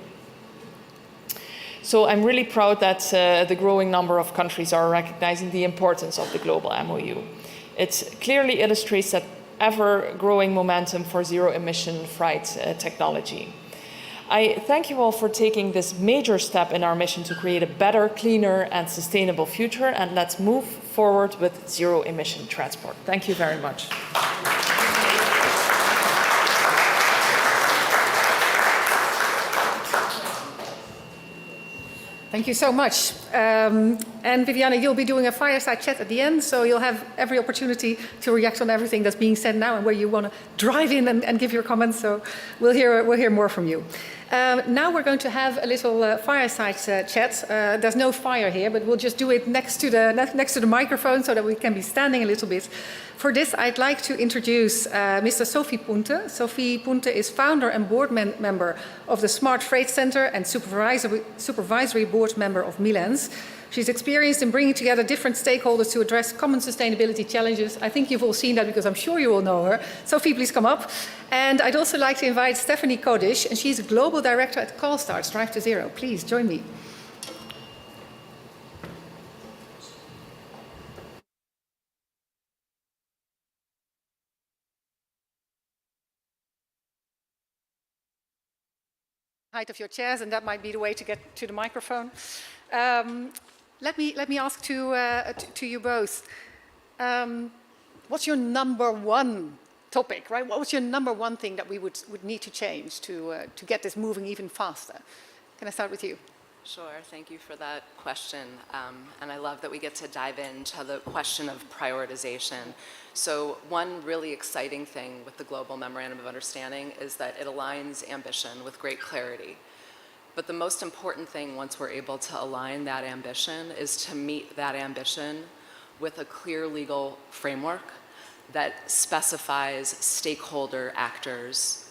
So I'm really proud that the growing number of countries are recognizing the importance of the global MOU. It clearly illustrates that ever-growing momentum for zero-emission freight technology. I thank you all for taking this major step in our mission to create a better, cleaner, and sustainable future, and let's move forward with zero-emission transport. Thank you very much. Thank you so much. And Viviane, you'll be doing a fireside chat at the end, so you'll have every opportunity to react on everything that's being said now and where you want to drive in and give your comments, so we'll hear more from you. Now we're going to have a little fireside chat. There's no fire here, but we'll just do it next to the microphone so that we can be standing a little bit. For this, I'd like to introduce Mr. Sophie Punte. Sophie Punte is founder and board member of the Smart Freight Center and supervisory board member of Milans. She's experienced in bringing together different stakeholders to address common sustainability challenges. I think you've all seen that because I'm sure you all know her. Sophie, please come up. And I'd also like to invite Stephanie Kodish, and she's a global director at Calstart, Strive to Zero. Please join me. Height of your chairs, and that might be the way to get to the microphone. Let me ask to you both. What's your number one topic, right? What's your number one thing that we would need to change to get this moving even faster? Can I start with you? Sure, thank you for that question. And I love that we get to dive into the question of prioritization. So one really exciting thing with the Global Memorandum of Understanding is that it aligns ambition with great clarity. But the most important thing once we're able to align that ambition is to meet that ambition with a clear legal framework that specifies stakeholder actors,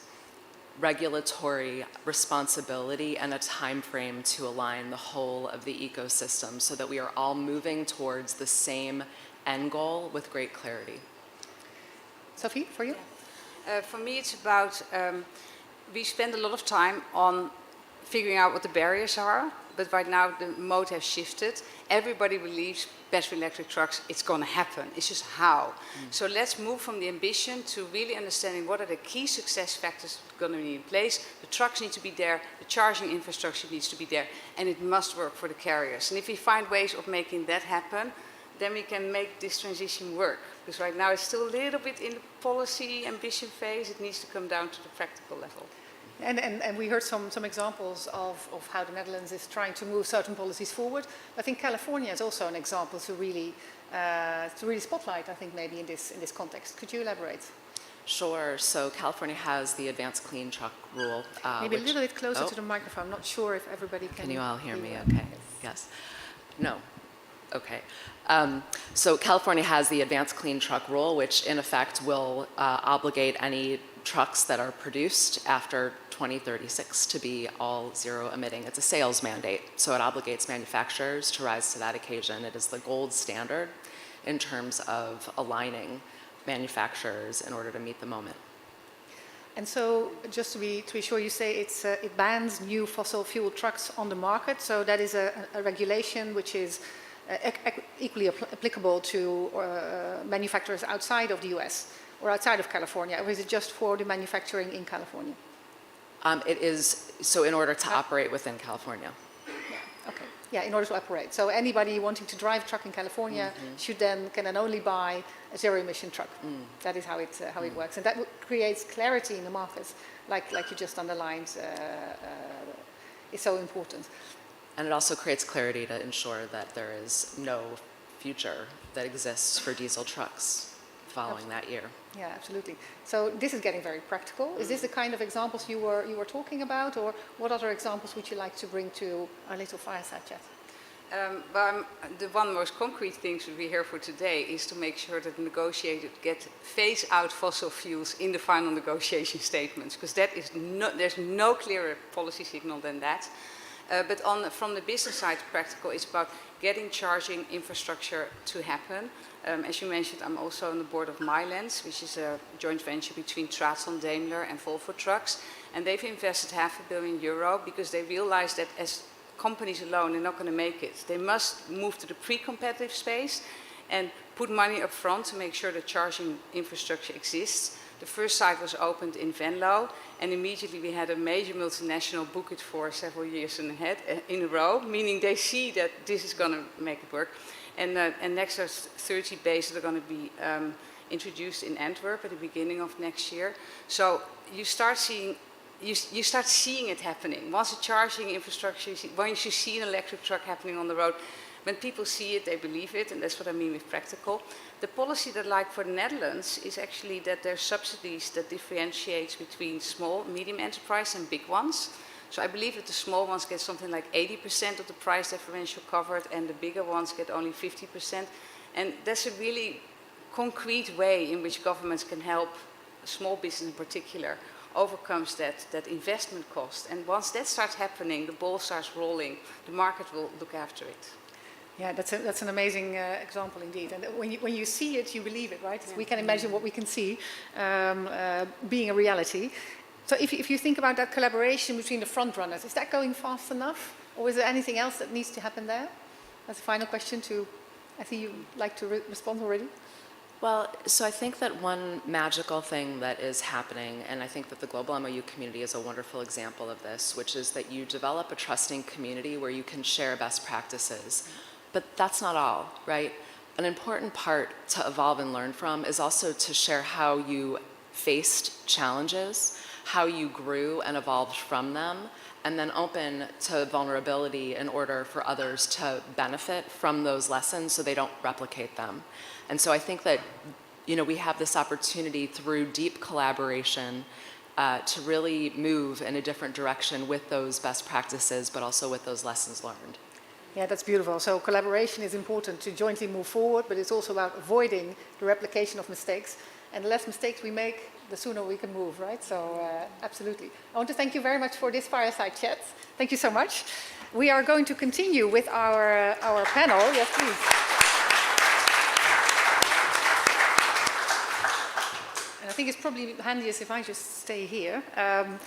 regulatory responsibility, and a time frame to align the whole of the ecosystem so that we are all moving towards the same end goal with great clarity. Sophie, for you? For me, it's about, we spend a lot of time on figuring out what the barriers are, but right now the mode has shifted. Everybody believes battery electric trucks, it's going to happen. It's just how. So let's move from the ambition to really understanding what are the key success factors going to be in place. The trucks need to be there, the charging infrastructure needs to be there, and it must work for the carriers. And if we find ways of making that happen, then we can make this transition work. Because right now it's still a little bit in the policy ambition phase. It needs to come down to the practical level. And we heard some examples of how the Netherlands is trying to move certain policies forward. I think California is also an example to really spotlight, I think, maybe in this context. Could you elaborate? Sure. So California has the Advanced Clean Truck Rule. Maybe a little bit closer to the microphone. I'm not sure if everybody can. Can you all hear me? Okay. Yes. No. Okay. So California has the Advanced Clean Truck Rule, which in effect will obligate any trucks that are produced after 2036 to be all zero emitting. It's a sales mandate, so it obligates manufacturers to rise to that occasion. It is the gold standard in terms of aligning manufacturers in order to meet the moment. And so, just to be sure, you say it bans new fossil fuel trucks on the market. So that is a regulation which is equally applicable to manufacturers outside of the US or outside of California, or is it just for the manufacturing in California? It is, so in order to operate within California. Okay. Yeah, in order to operate. So anybody wanting to drive a truck in California can then only buy a zero-emission truck. That is how it works, and that creates clarity in the markets, like you just underlined, is so important. And it also creates clarity to ensure that there is no future that exists for diesel trucks following that year. Yeah, absolutely. So this is getting very practical. Is this the kind of examples you were talking about, or what other examples would you like to bring to our little fireside chat? The one most concrete things we hear for today is to make sure that negotiators get phase out fossil fuels in the final negotiation statements, because that is there's no clearer policy signal than that. But from the business side, practical, it's about getting charging infrastructure to happen. As you mentioned, I'm also on the board of Mylands, which is a joint venture between Traton, Daimler and Volvo Trucks. And they've invested €500 million because they realize that as companies alone, they're not going to make it. They must move to the pre-competitive space and put money up front to make sure that charging infrastructure exists. The first site was opened in Venlo, and immediately we had a major multinational book it for several years in a row, meaning they see that this is going to make it work. And next there's 30 bases that are going to be introduced in Antwerp at the beginning of next year. So you start seeing it happening. Once the charging infrastructure, once you see an electric truck happening on the road, when people see it, they believe it, and that's what I mean with practical. The policy that I like for the Netherlands is actually that there's subsidies that differentiates between small, medium enterprise and big ones. So I believe that the small ones get something like 80% of the price differential covered, and the bigger ones get only 50%. And that's a really concrete way in which governments can help small business in particular overcomes that investment cost. And once that starts happening, the ball starts rolling, the market will look after it. Yeah, that's an amazing example indeed. And when you see it, you believe it, right? Yeah. We can imagine what we can see being a reality. So if you think about that collaboration between the front runners, is that going fast enough? Or is there anything else that needs to happen there? That's a final question to, I think you'd like to respond already. Well, so I think that one magical thing that is happening, and I think that the global MOU community is a wonderful example of this, which is that you develop a trusting community where you can share best practices. But that's not all, right? An important part to evolve and learn from is also to share how you faced challenges, how you grew and evolved from them, and then open to vulnerability in order for others to benefit from those lessons so they don't replicate them. And so I think that, we have this opportunity through deep collaboration to really move in a different direction with those best practices, but also with those lessons learned. Yeah, that's beautiful. So collaboration is important to jointly move forward, but it's also about avoiding the replication of mistakes. And the less mistakes we make, the sooner we can move, right? So absolutely. I want to thank you very much for this fireside chat. Thank you so much. We are going to continue with our panel. Yes, please. And I think it's probably handiest if I just stay here. And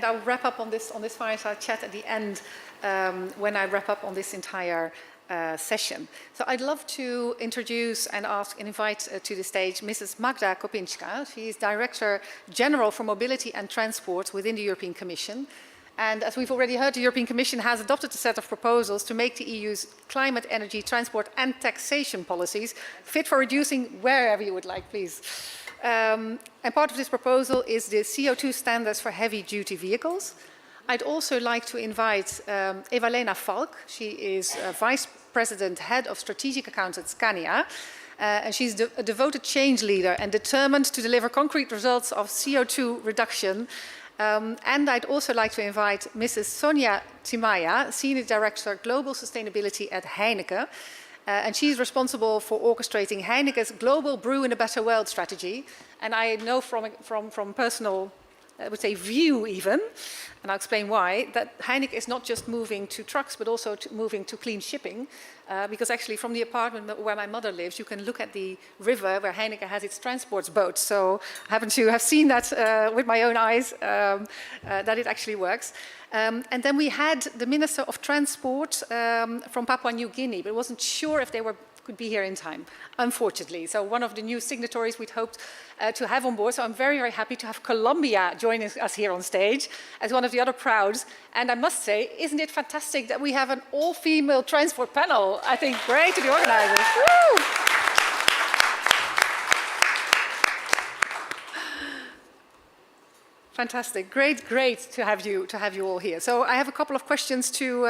I'll wrap up on this fireside chat at the end when I wrap up on this entire session. So I'd love to introduce and invite to the stage Mrs. Magda Kopinska. She is Director General for Mobility and Transport within the European Commission. And as we've already heard, the European Commission has adopted a set of proposals to make the EU's climate, energy, transport and taxation policies fit for reducing wherever you would like, please. And part of this proposal is the CO2 standards for heavy-duty vehicles. I'd also like to invite Eva-Lena Falk. She is Vice President, Head of Strategic Accounts at Scania. And she's a devoted change leader and determined to deliver concrete results of CO2 reduction. And I'd also like to invite Mrs. Sonja Timaya, Senior Director, Global Sustainability at Heineken. And she's responsible for orchestrating Heineken's global Brew in a Better World strategy. And I know from personal I would say, view even, and I'll explain why, that Heineken is not just moving to trucks, but also moving to clean shipping. Because actually from the apartment where my mother lives, you can look at the river where Heineken has its transport boats. So I happen to have seen that with my own eyes, that it actually works. And then we had the Minister of Transport from Papua New Guinea, but wasn't sure if they could be here in time, unfortunately. So one of the new signatories we'd hoped to have on board. So I'm very, very happy to have Colombia joining us here on stage as one of the other prouds. And I must say, isn't it fantastic that we have an all-female transport panel? I think great to the organizers. Woo! Fantastic, great to have you all here. So I have a couple of questions to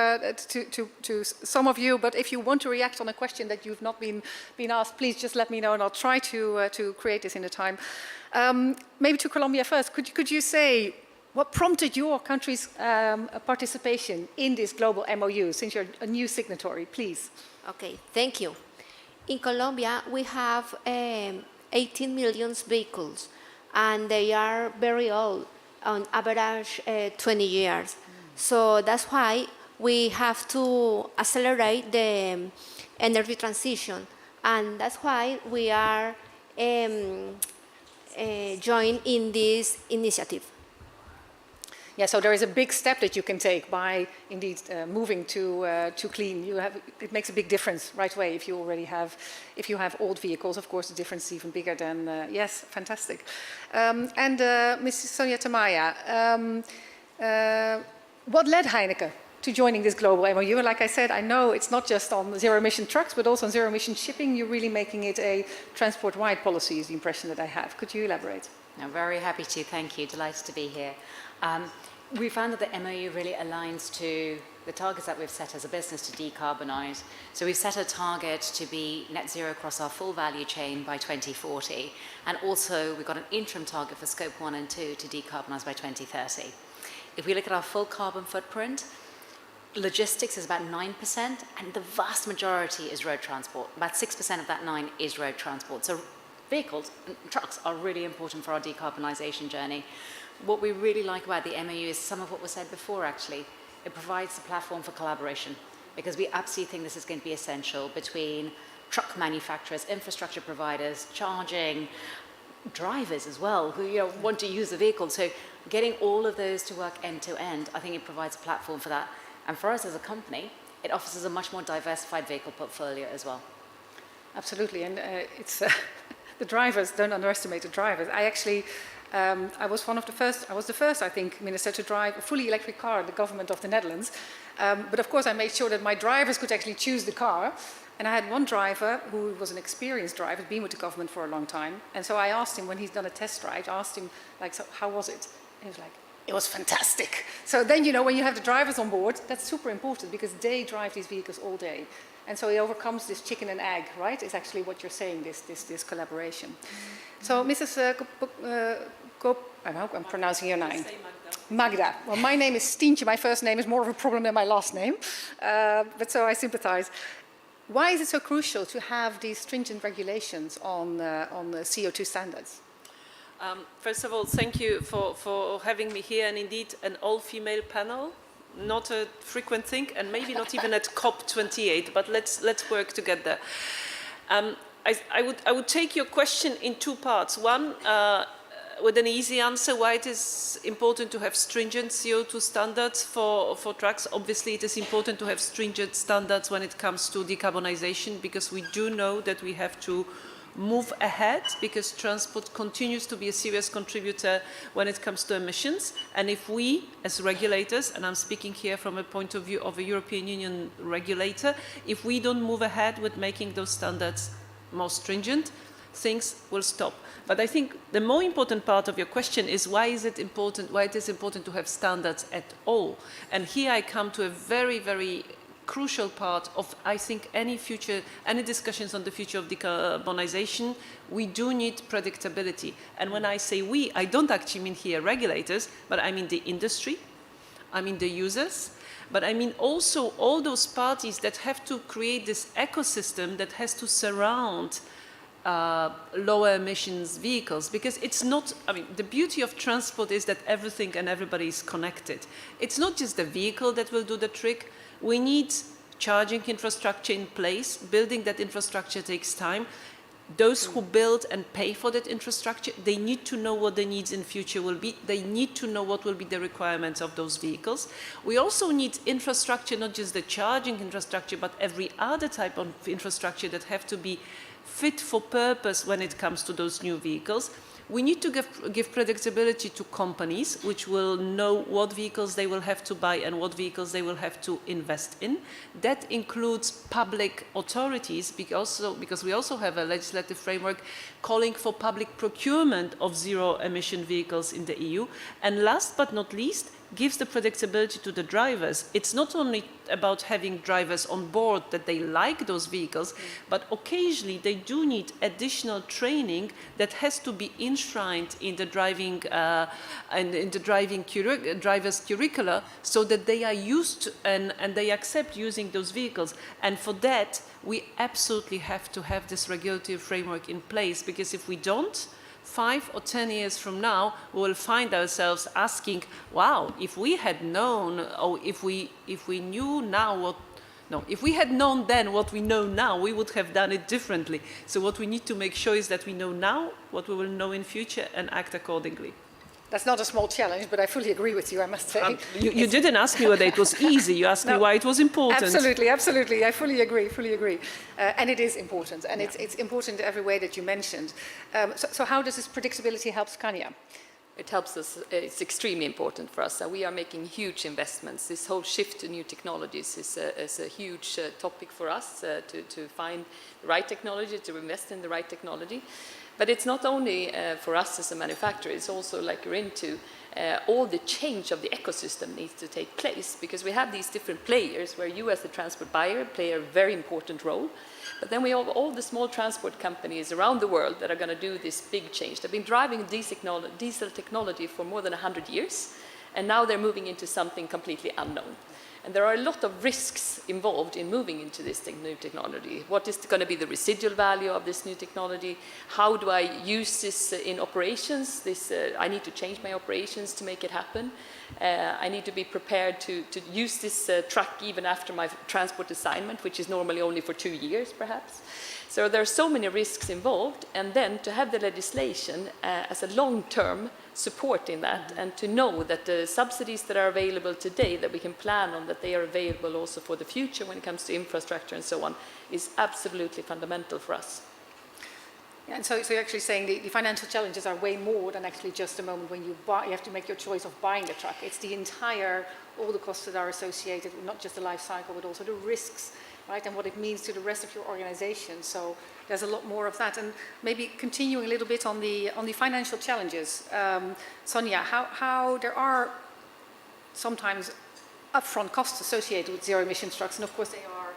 some of you, but if you want to react on a question that you've not been asked, please just let me know, and I'll try to create this in the time. Maybe to Colombia first. Could you say what prompted your country's participation in this global MOU, since you're a new signatory, please? Okay, thank you. In Colombia, we have 18 million vehicles, and they are very old, on average 20 years. So that's why we have to accelerate the energy transition, and that's why we are joined in this initiative. Yeah, so there is a big step that you can take by indeed moving to clean. It makes a big difference right away if you have old vehicles. Of course, the difference is even bigger than. Yes, fantastic. And Mrs. Sonia Tamaya, what led Heineken to joining this global MOU? And like I said, I know it's not just on zero-emission trucks, but also on zero-emission shipping. You're really making it a transport-wide policy, is the impression that I have. Could you elaborate? I'm very happy to. Thank you. Delighted to be here. We found that the MOU really aligns to the targets that we've set as a business to decarbonise. So we've set a target to be net zero across our full value chain by 2040. And also we've got an interim target for scope 1 and 2 to decarbonise by 2030. If we look at our full carbon footprint, logistics is about 9%, and the vast majority is road transport. About 6% of that 9 is road transport. So vehicles and trucks are really important for our decarbonisation journey. What we really like about the MOU is some of what was said before, actually. It provides a platform for collaboration, because we absolutely think this is going to be essential between truck manufacturers, infrastructure providers, charging, drivers as well, who want to use the vehicle. So getting all of those to work end to end, I think it provides a platform for that. And for us as a company, it offers us a much more diversified vehicle portfolio as well. Absolutely, and it's the drivers, don't underestimate the drivers. I actually, I was the first, I think, minister to drive a fully electric car in the government of the Netherlands. But of course I made sure that my drivers could actually choose the car. And I had one driver who was an experienced driver, had been with the government for a long time. And so I asked him, when he's done a test drive, I asked him, like, so how was it? And he was like, it was fantastic. So then, when you have the drivers on board, that's super important, because they drive these vehicles all day. And so he overcomes this chicken and egg, right? Is actually what you're saying, this collaboration. So Mrs. I hope I'm pronouncing your name. Magda. Well, my name is Stientje. My first name is more of a problem than my last name. But so I sympathize. Why is it so crucial to have these stringent regulations on the CO2 standards? First of all, thank you for having me here, and indeed an all-female panel. Not a frequent thing, and maybe not even at COP28, but let's work together. I would take your question in two parts. One, with an easy answer, why it is important to have stringent CO2 standards for trucks. Obviously, it is important to have stringent standards when it comes to decarbonization, because we do know that we have to move ahead, because transport continues to be a serious contributor when it comes to emissions. And if we, as regulators, and I'm speaking here from a point of view of a European Union regulator, if we don't move ahead with making those standards more stringent, things will stop. But I think the more important part of your question is why it is important to have standards at all. And here I come to a very, very crucial part of, I think, any discussions on the future of decarbonization. We do need predictability. And when I say we, I don't actually mean here regulators, but I mean the industry, I mean the users, but I mean also all those parties that have to create this ecosystem that has to surround lower emissions vehicles, because it's not, I mean, the beauty of transport is that everything and everybody is connected. It's not just the vehicle that will do the trick. We need charging infrastructure in place. Building that infrastructure takes time. Those who build and pay for that infrastructure, they need to know what the needs in future will be. They need to know what will be the requirements of those vehicles. We also need infrastructure, not just the charging infrastructure, but every other type of infrastructure that have to be fit for purpose when it comes to those new vehicles. We need to give predictability to companies, which will know what vehicles they will have to buy and what vehicles they will have to invest in. That includes public authorities, because we also have a legislative framework calling for public procurement of zero-emission vehicles in the EU. And last but not least, gives the predictability to the drivers. It's not only about having drivers on board that they like those vehicles, but occasionally they do need additional training that has to be enshrined in the driving driver's curricula, so that they are used to and they accept using those vehicles. And for that, we absolutely have to have this regulatory framework in place, because if we don't, 5 or 10 years from now, we will find ourselves asking, wow, if we had known, or if we knew now what, no, if we had known then what we know now, we would have done it differently. So what we need to make sure is that we know now what we will know in future and act accordingly. That's not a small challenge, but I fully agree with you, I must say. You didn't ask me whether it was easy. You asked me why it was important. Absolutely, absolutely. I fully agree, fully agree. And it is important, and it's important every way that you mentioned. So how does this predictability help Scania? It helps us, it's extremely important for us. We are making huge investments. This whole shift to new technologies is a huge topic for us to find the right technology, to invest in the right technology. But it's not only for us as a manufacturer, it's also, like you're into, all the change of the ecosystem needs to take place, because we have these different players where you as the transport buyer play a very important role. But then we have all the small transport companies around the world that are going to do this big change. They've been driving diesel technology for more than 100 years, and now they're moving into something completely unknown. And there are a lot of risks involved in moving into this new technology. What is going to be the residual value of this new technology? How do I use this in operations? I need to change my operations to make it happen. I need to be prepared to use this truck even after my transport assignment, which is normally only for 2 years, perhaps. So there are so many risks involved, and then to have the legislation as a long-term support in that, and to know that the subsidies that are available today, that we can plan on, that they are available also for the future when it comes to infrastructure and so on, is absolutely fundamental for us. Yeah, and so you're actually saying the financial challenges are way more than actually just the moment when you buy, you have to make your choice of buying the truck. It's the entire, all the costs that are associated with not just the life cycle, but also the risks, right, and what it means to the rest of your organization. So there's a lot more of that. And maybe continuing a little bit on the financial challenges, Sonia, how there are sometimes upfront costs associated with zero-emission trucks, and of course there are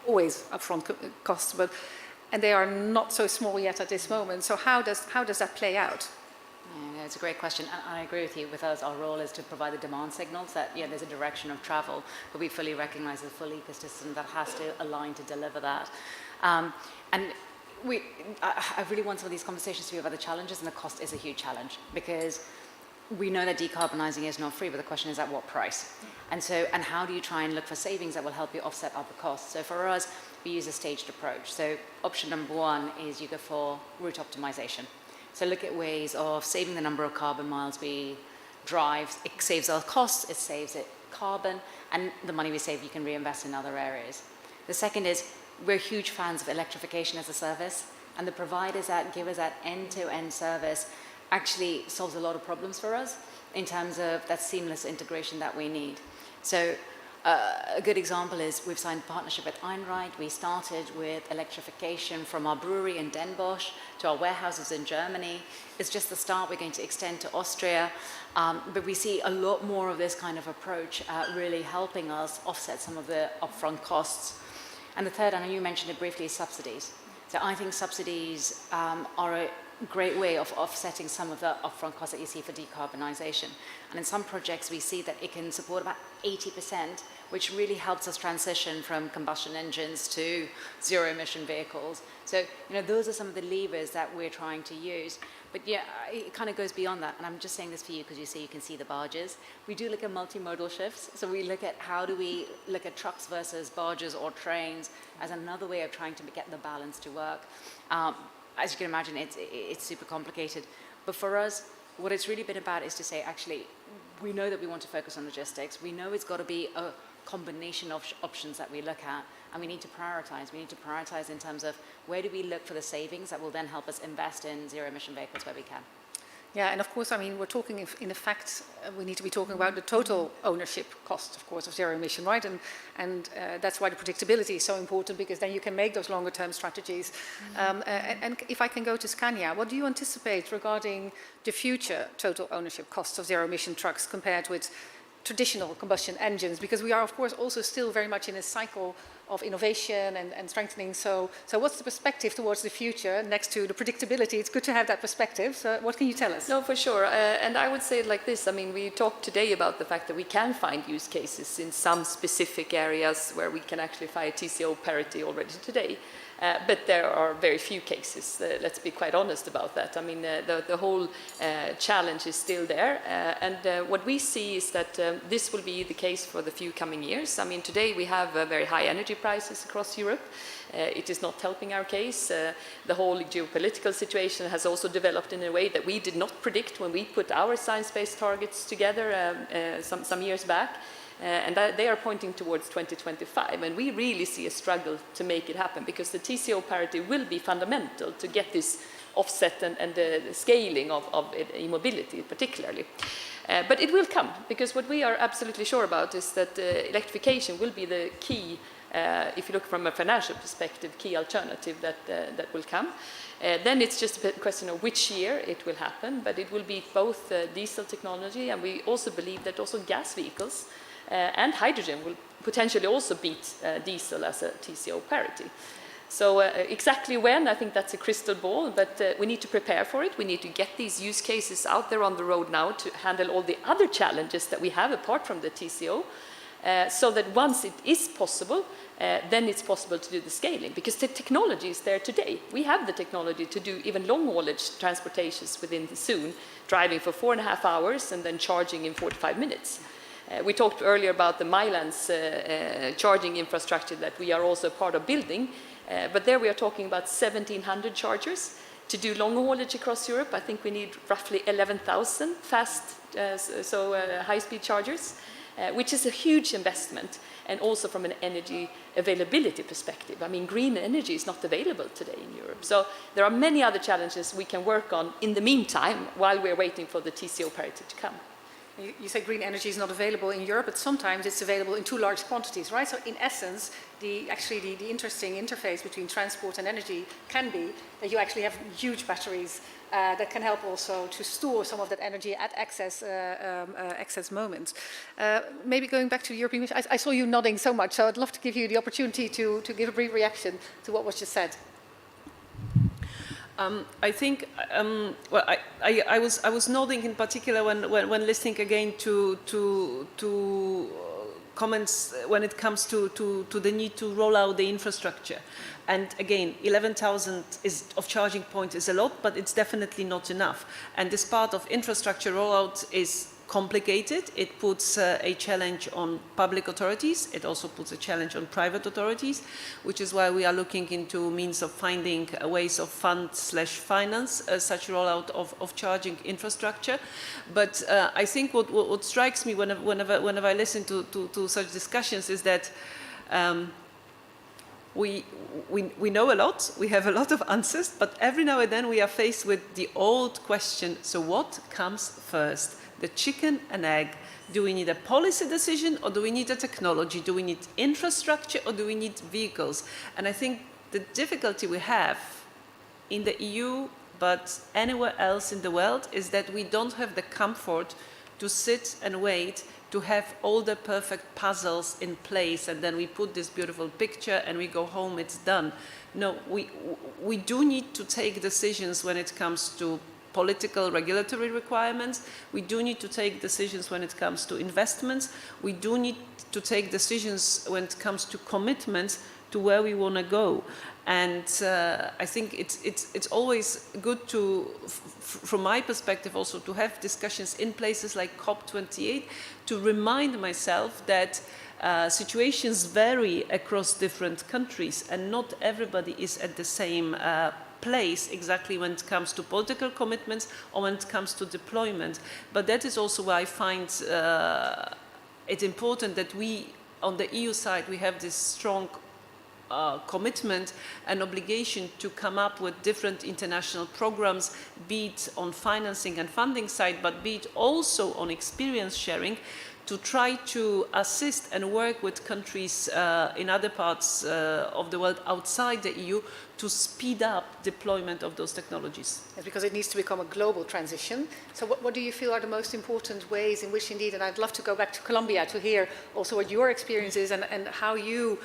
always upfront costs, and they are not so small yet at this moment. So how does that play out? Yeah, it's a great question, and I agree with you. With us, our role is to provide the demand signals that there's a direction of travel, but we fully recognize the full ecosystem that has to align to deliver that. And I really want some of these conversations to be about the challenges, and the cost is a huge challenge, because we know that decarbonizing is not free, but the question is at what price? And how do you try and look for savings that will help you offset other costs? So for us, we use a staged approach. So option number 1 is you go for route optimization. So look at ways of saving the number of carbon miles we drive. It saves our costs, it saves it carbon, and the money we save you can reinvest in other areas. The second is we're huge fans of electrification as a service, and the providers that give us that end-to-end service actually solves a lot of problems for us in terms of that seamless integration that we need. So a good example is we've signed a partnership with Einride. We started with electrification from our brewery in Den Bosch to our warehouses in Germany. It's just the start. We're going to extend to Austria. But we see a lot more of this kind of approach really helping us offset some of the upfront costs. And the third, I know you mentioned it briefly, is subsidies. So I think subsidies are great way of offsetting some of the upfront costs that you see for decarbonisation. And in some projects, we see that it can support about 80%, which really helps us transition from combustion engines to zero-emission vehicles. So, those are some of the levers that we're trying to use. But yeah, it kind of goes beyond that. And I'm just saying this for you because you can see the barges. We do look at multimodal shifts. So we look at how do we look at trucks versus barges or trains as another way of trying to get the balance to work. As you can imagine, it's super complicated. But for us, what it's really been about is to say, actually, we know that we want to focus on logistics. We know it's got to be a combination of options that we look at. And we need to prioritize. We need to prioritize in terms of where do we look for the savings that will then help us invest in zero-emission vehicles where we can. Yeah, and of course, I mean, we're talking, in effect, we need to be talking about the total ownership cost, of course, of zero emission, right? And that's why the predictability is so important, because then you can make those longer term strategies. And if I can go to Scania, what do you anticipate regarding the future total ownership costs of zero emission trucks compared with traditional combustion engines? Because we are, of course, also still very much in a cycle of innovation and strengthening. So what's the perspective towards the future next to the predictability? It's good to have that perspective. So what can you tell us? No, for sure. And I would say it like this. I mean, we talked today about the fact that we can find use cases in some specific areas where we can actually find TCO parity already today. But there are very few cases, let's be quite honest about that. I mean, the whole challenge is still there. And what we see is that this will be the case for the few coming years. I mean, today we have very high energy prices across Europe. It is not helping our case. The whole geopolitical situation has also developed in a way that we did not predict when we put our science-based targets together some years back. And they are pointing towards 2025, and we really see a struggle to make it happen, because the TCO parity will be fundamental to get this offset and the scaling of e-mobility particularly. But it will come, because what we are absolutely sure about is that electrification will be the key, if you look from a financial perspective, key alternative that will come. Then it's just a question of which year it will happen, but it will be both diesel technology, and we also believe that also gas vehicles and hydrogen will potentially also beat diesel as a TCO parity. So exactly when, I think that's a crystal ball, but we need to prepare for it. We need to get these use cases out there on the road now to handle all the other challenges that we have apart from the TCO, so that once it is possible, then it's possible to do the scaling, because the technology is there today. We have the technology to do even long haulage transportations within soon, driving for 4.5 hours and then charging in 45 minutes. We talked earlier about the Milans charging infrastructure that we are also part of building, but there we are talking about 1,700 chargers. To do long haulage across Europe, I think we need roughly 11,000 fast, high-speed chargers, which is a huge investment, and also from an energy availability perspective. I mean, green energy is not available today in Europe. So there are many other challenges we can work on in the meantime while we're waiting for the TCO parity to come. You say green energy is not available in Europe, but sometimes it's available in too large quantities, right? So in essence, the interesting interface between transport and energy can be that you actually have huge batteries that can help also to store some of that energy at excess moments. Maybe going back to the European Commission, I saw you nodding so much, so I'd love to give you the opportunity to give a brief reaction to what was just said. I think, I was nodding in particular when listening again to comments when it comes to the need to roll out the infrastructure. And again, 11,000 of charging points is a lot, but it's definitely not enough. And this part of infrastructure rollout is complicated. It puts a challenge on public authorities. It also puts a challenge on private authorities, which is why we are looking into means of finding ways of fund/finance such rollout of charging infrastructure. But I think what strikes me whenever I listen to such discussions is that we know a lot, we have a lot of answers, but every now and then we are faced with the old question, so what comes first? The chicken and egg. Do we need a policy decision, or do we need a technology? Do we need infrastructure, or do we need vehicles? And I think the difficulty we have in the EU, but anywhere else in the world, is that we don't have the comfort to sit and wait to have all the perfect puzzles in place and then we put this beautiful picture and we go home, it's done. No, we do need to take decisions when it comes to political regulatory requirements. We do need to take decisions when it comes to investments. We do need to take decisions when it comes to commitments to where we want to go. And I think it's always good to, from my perspective also, to have discussions in places like COP28 to remind myself that situations vary across different countries and not everybody is at the same place exactly when it comes to political commitments or when it comes to deployment. But that is also why I find it important that we, on the EU side, we have this strong commitment and obligation to come up with different international programs, be it on financing and funding side, but be it also on experience sharing, to try to assist and work with countries in other parts of the world outside the EU to speed up deployment of those technologies. Yes, because it needs to become a global transition. So what do you feel are the most important ways in which indeed, and I'd love to go back to Colombia to hear also what your experience is and how you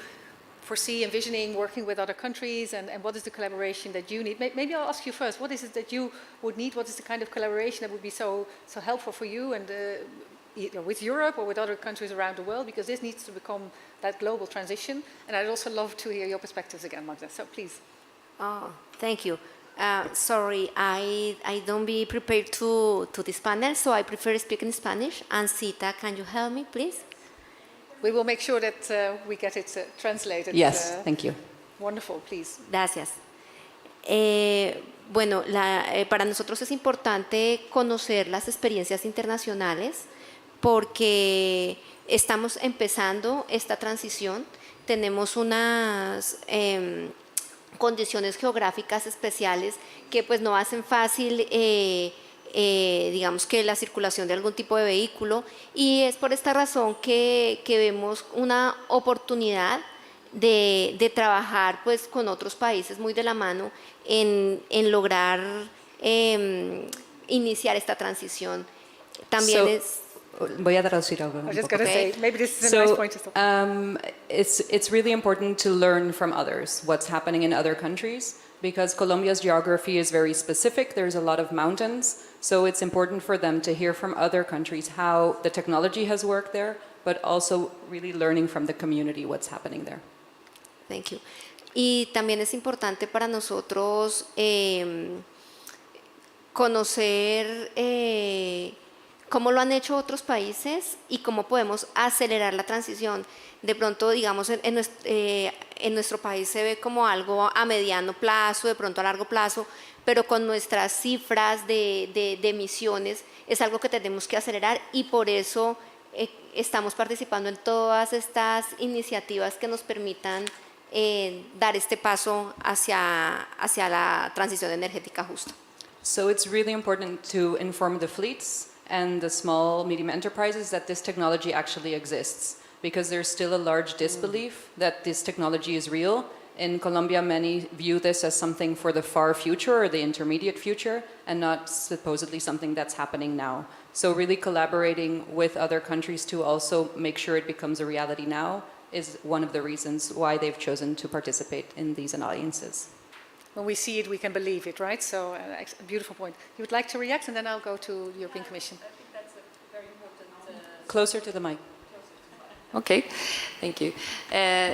foresee envisioning working with other countries and what is the collaboration that you need. Maybe I'll ask you first, what is it that you would need? What is the kind of collaboration that would be so helpful for you and either with Europe or with other countries around the world? Because this needs to become that global transition. And I'd also love to hear your perspectives again, Magda. So please. Oh, thank you. Sorry, I don't be prepared to this panel, so I prefer speaking Spanish. And Sita, can you help me, please? We will make sure that we get it translated. Yes, thank you. Wonderful, please. Gracias. Bueno, para nosotros es importante conocer las experiencias internacionales porque estamos empezando esta transición. Tenemos unas condiciones geográficas especiales que pues no hacen fácil digamos que la circulación de algún tipo de vehículo, y es por esta razón que vemos una oportunidad de trabajar pues con otros países muy de la mano en lograr iniciar esta transición. También Voy a traducir algo. I was just going to say, maybe this is a nice point to stop. It's really important to learn from others what's happening in other countries, because Colombia's geography is very specific. There's a lot of mountains, so it's important for them to hear from other countries how the technology has worked there, but also really learning from the community what's happening there. Thank you. Y también es importante para nosotros conocer cómo lo han hecho otros países y cómo podemos acelerar la transición. De pronto, digamos, en nuestro país se ve como algo a mediano plazo, de pronto a largo plazo, pero con nuestras cifras de emisiones es algo que tenemos que acelerar, y por eso estamos participando en todas estas iniciativas que nos permitan dar este paso hacia la transición energética justa. So it's really important to inform the fleets and the small, medium enterprises that this technology actually exists, because there's still a large disbelief that this technology is real. In Colombia, many view this as something for the far future or the intermediate future, and not supposedly something that's happening now. So really collaborating with other countries to also make sure it becomes a reality now is one of the reasons why they've chosen to participate in these alliances. When we see it, we can believe it, right? So a beautiful point. You would like to react, and then I'll go to the European Commission. I think that's a very important... Closer to the mic. Okay, thank you.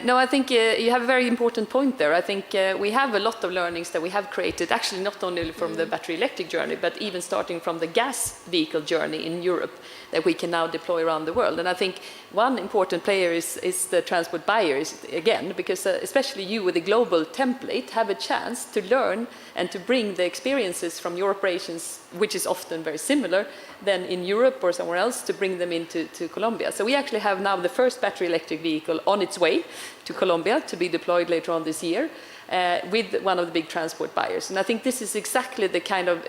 No, I think you have a very important point there. I think we have a lot of learnings that we have created, actually not only from the battery electric journey, but even starting from the gas vehicle journey in Europe that we can now deploy around the world. And I think one important player is the transport buyers, again, because especially you with a global template have a chance to learn and to bring the experiences from your operations, which is often very similar, than in Europe or somewhere else, to bring them into Colombia. So we actually have now the first battery electric vehicle on its way to Colombia to be deployed later on this year with one of the big transport buyers. And I think this is exactly the kind of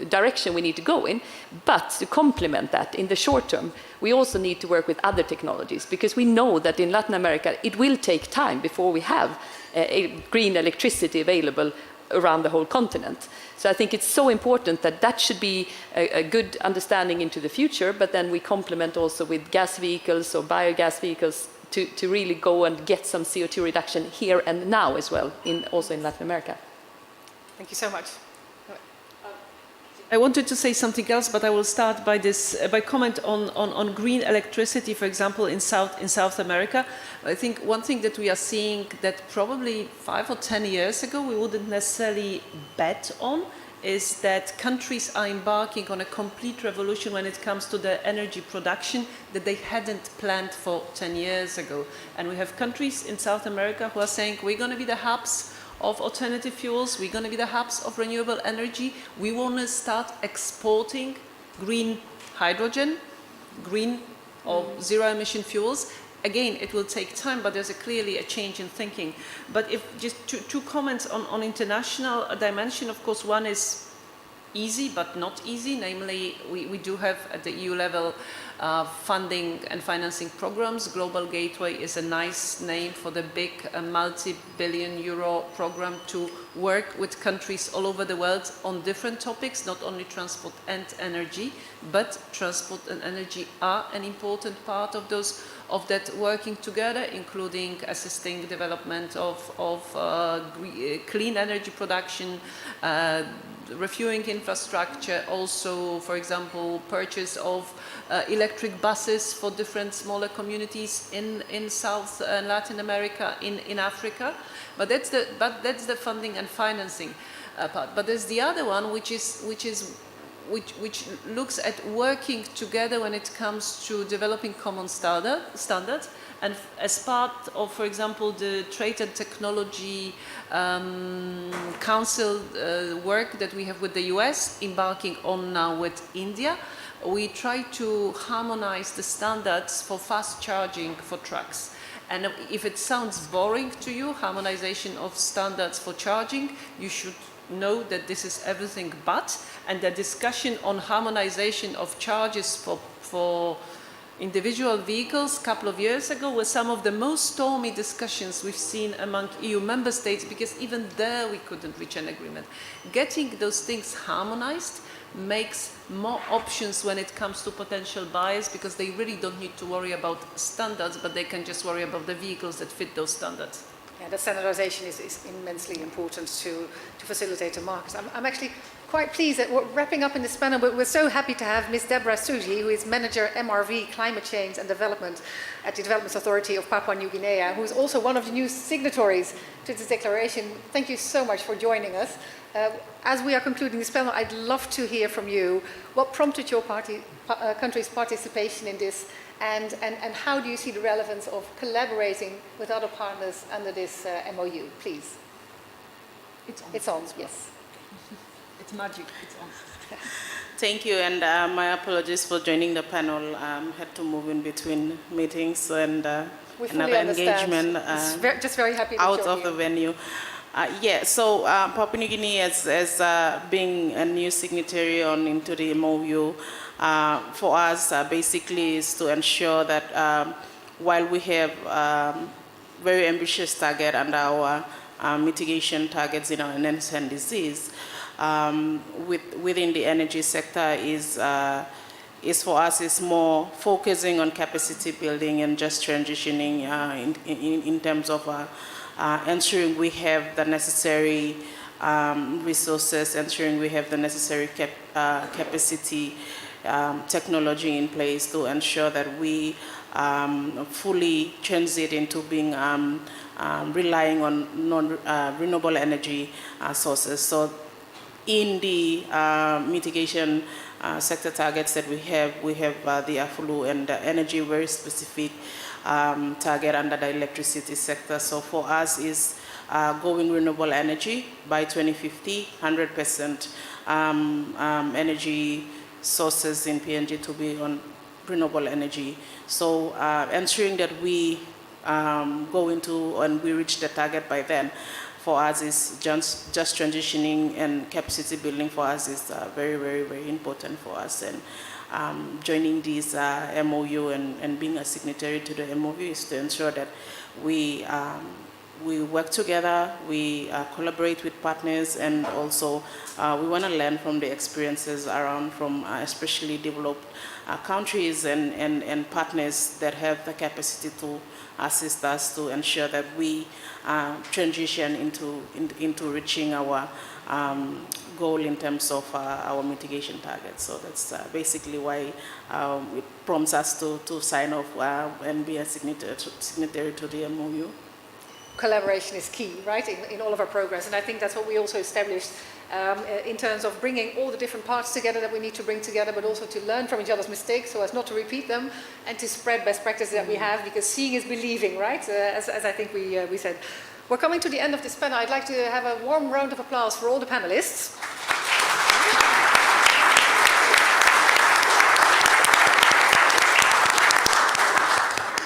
direction we need to go in. But to complement that in the short term, we also need to work with other technologies, because we know that in Latin America it will take time before we have green electricity available around the whole continent. So I think it's so important that that should be a good understanding into the future, but then we complement also with gas vehicles or biogas vehicles to really go and get some CO2 reduction here and now as well, also in Latin America. Thank you so much. I wanted to say something else, but I will start by this, by comment on green electricity, for example, in South America. I think one thing that we are seeing that probably 5 or 10 years ago we wouldn't necessarily bet on is that countries are embarking on a complete revolution when it comes to the energy production that they hadn't planned for 10 years ago. And we have countries in South America who are saying we're going to be the hubs of alternative fuels, we're going to be the hubs of renewable energy, we want to start exporting green hydrogen, green or zero emission fuels. Again, it will take time, but there's clearly a change in thinking. But if just two comments on international dimension, of course, one is easy but not easy, namely we do have at the EU level funding and financing programs. Global Gateway is a nice name for the big multi-billion euro program to work with countries all over the world on different topics, not only transport and energy, but transport and energy are an important part of that working together, including assisting development of clean energy production, refueling infrastructure, also, for example, purchase of electric buses for different smaller communities in South Latin America, in Africa. But that's the funding and financing part. But there's the other one, which looks at working together when it comes to developing common standards. And as part of, for example, the Trade and Technology Council work that we have with the US, embarking on now with India, we try to harmonize the standards for fast charging for trucks. And if it sounds boring to you, harmonization of standards for charging, you should know that this is everything but, and the discussion on harmonization of charges for individual vehicles a couple of years ago were some of the most stormy discussions we've seen among EU member states, because even there we couldn't reach an agreement. Getting those things harmonized makes more options when it comes to potential buyers, because they really don't need to worry about standards, but they can just worry about the vehicles that fit those standards. Yeah, the standardization is immensely important to facilitate the markets. I'm actually quite pleased that we're wrapping up in this panel, but we're so happy to have Ms. Deborah Suji, who is Manager MRV Climate Change and Development at the Development Authority of Papua New Guinea, who is also one of the new signatories to this declaration. Thank you so much for joining us. As we are concluding this panel, I'd love to hear from you. What prompted your country's participation in this, and how do you see the relevance of collaborating with other partners under this MOU, please? It's on, yes. It's magic, it's on. Thank you, and my apologies for joining the panel. Had to move in between meetings and another engagement. Just very happy out of the venue. So Papua New Guinea, as being a new signatory into the MOU, for us basically is to ensure that while we have very ambitious target under our mitigation targets in our enhanced disease, within the energy sector is for us is more focusing on capacity building and just transitioning in terms of ensuring we have the necessary resources, ensuring we have the necessary capacity technology in place to ensure that we fully transit into being relying on non-renewable energy sources. So in the mitigation sector targets that we have the AFULU and the energy very specific target under the electricity sector. So for us is going renewable energy by 2050, 100% energy sources in PNG to be on renewable energy. So ensuring that we go into and we reach the target by then, for us is just transitioning, and capacity building for us is very, very, very important for us. And joining this MOU and being a signatory to the MOU is to ensure that we we work together, we collaborate with partners, and also we want to learn from the experiences around from especially developed countries and partners that have the capacity to assist us to ensure that we transition into reaching our goal in terms of our mitigation targets. So that's basically why it prompts us to sign off and be a signatory to the MOU. Collaboration is key, right, in all of our progress. And I think that's what we also established in terms of bringing all the different parts together that we need to bring together, but also to learn from each other's mistakes so as not to repeat them, and to spread best practices that we have, because seeing is believing, right, as I think we said. We're coming to the end of this panel. I'd like to have a warm round of applause for all the panelists.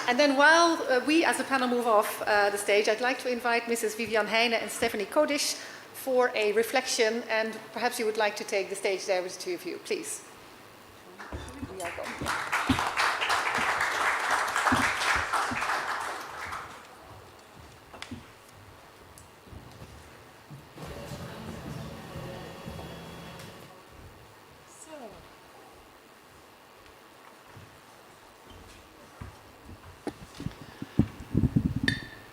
And then while we as a panel move off the stage, I'd like to invite Mrs. Vivian Heine and Stephanie Kodish for a reflection, and perhaps you would like to take the stage there with the two of you, please.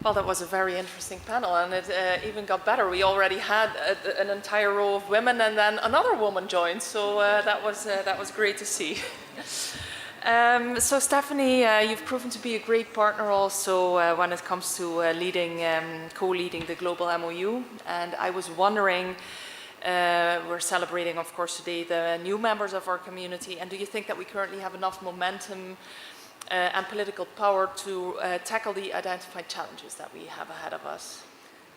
Well, that was a very interesting panel, and it even got better. We already had an entire row of women, and then another woman joined, so that was great to see. So Stephanie, you've proven to be a great partner also when it comes to co-leading the global MOU, and I was wondering, we're celebrating, of course, today the new members of our community, and do you think that we currently have enough momentum and political power to tackle the identified challenges that we have ahead of us?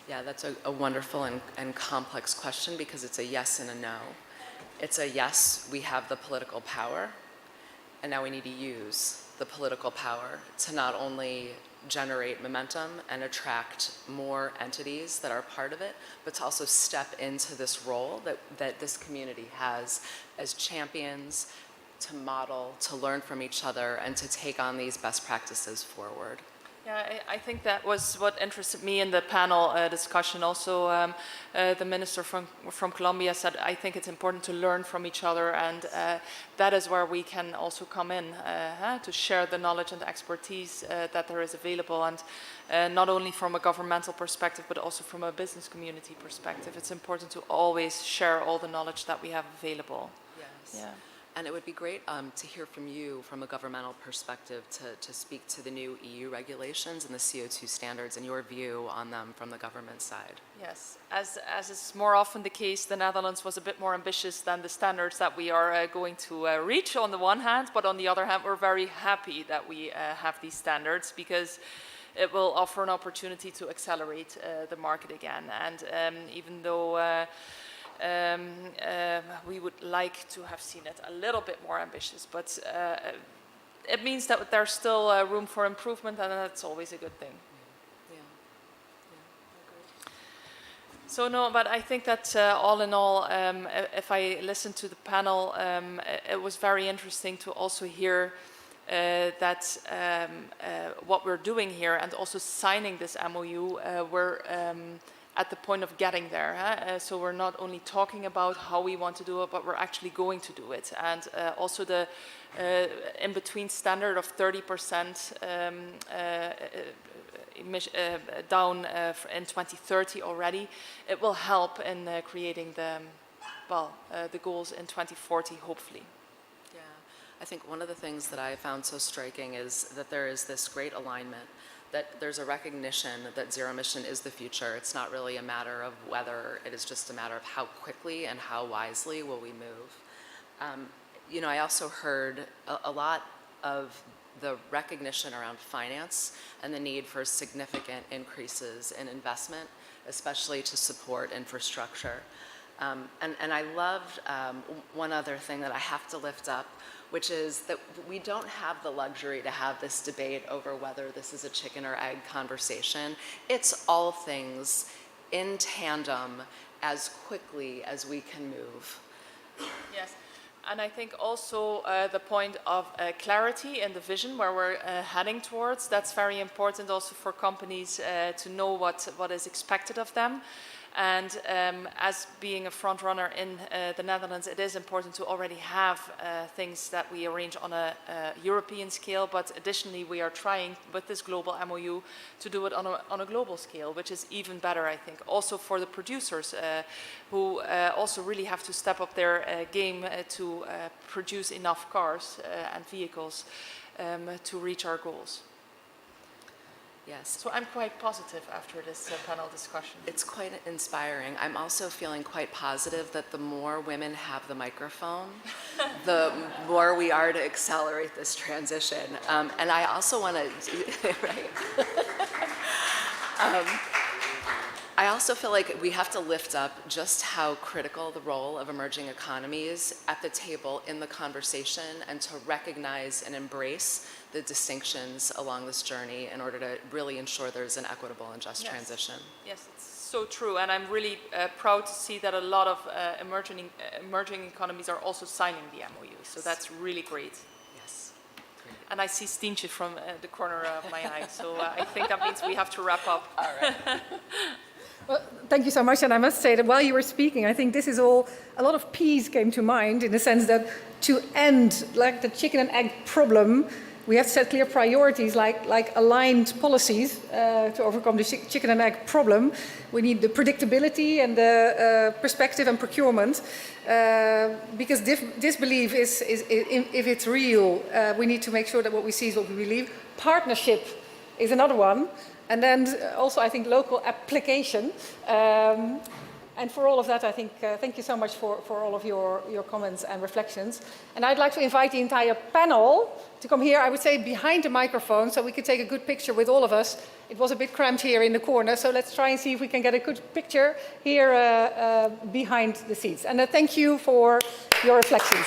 Yeah, that's a wonderful and complex question, because it's a yes and a no. It's a yes, we have the political power, and now we need to use the political power to not only generate momentum and attract more entities that are part of it, but to also step into this role that this community has as champions, to model, to learn from each other, and to take on these best practices forward. Yeah, I think that was what interested me in the panel discussion. Also, the minister from Colombia said, I think it's important to learn from each other, and that is where we can also come in, to share the knowledge and expertise that there is available, and not only from a governmental perspective, but also from a business community perspective. It's important to always share all the knowledge that we have available. Yes. Yeah. And it would be great to hear from you from a governmental perspective to speak to the new EU regulations and the CO2 standards and your view on them from the government side. Yes, as is more often the case, the Netherlands was a bit more ambitious than the standards that we are going to reach on the one hand, but on the other hand, we're very happy that we have these standards, because it will offer an opportunity to accelerate the market again. And even though we would like to have seen it a little bit more ambitious, but it means that there's still room for improvement, and that's always a good thing. Yeah. So no, but I think that all in all, if I listen to the panel, it was very interesting to also hear that what we're doing here, and also signing this MOU, we're at the point of getting there. So we're not only talking about how we want to do it, but we're actually going to do it. And also the in-between standard of 30% down in 2030 already, it will help in creating the goals in 2040, hopefully. Yeah, I think one of the things that I found so striking is that there is this great alignment, that there's a recognition that zero emission is the future. It's not really a matter of whether, it is just a matter of how quickly and how wisely will we move. You know, I also heard a lot of the recognition around finance and the need for significant increases in investment, especially to support infrastructure. And I loved one other thing that I have to lift up, which is that we don't have the luxury to have this debate over whether this is a chicken or egg conversation. It's all things in tandem as quickly as we can move. Yes. And I think also the point of clarity and the vision where we're heading towards, that's very important also for companies to know what is expected of them. And as being a front runner in the Netherlands, it is important to already have things that we arrange on a European scale, but additionally we are trying with this global MOU to do it on a global scale, which is even better, I think. Also for the producers who also really have to step up their game to produce enough cars and vehicles to reach our goals. Yes. So I'm quite positive after this panel discussion. It's quite inspiring. I'm also feeling quite positive that the more women have the microphone, the more we are to accelerate this transition. And I also want to, right? I also feel like we have to lift up just how critical the role of emerging economies at the table in the conversation, and to recognize and embrace the distinctions along this journey in order to really ensure there's an equitable and just transition. Yes, it's so true, and I'm really proud to see that a lot of emerging economies are also signing the MOU, so that's really great. Yes. Great. And I see Stientje from the corner of my eye, so I think that means we have to wrap up. All right. Well, thank you so much, and I must say that while you were speaking, I think this is all, a lot of peas came to mind, in the sense that to end like the chicken and egg problem, we have to set clear priorities, like aligned policies to overcome the chicken and egg problem. We need the predictability and the perspective and procurement, because disbelief is if it's real, we need to make sure that what we see is what we believe. Partnership is another one. And then also, I think, local application. And for all of that, I think, thank you so much for all of your comments and reflections. And I'd like to invite the entire panel to come here, I would say, behind the microphone, so we could take a good picture with all of us. It was a bit cramped here in the corner, so let's try and see if we can get a good picture here behind the seats. And thank you for your reflections.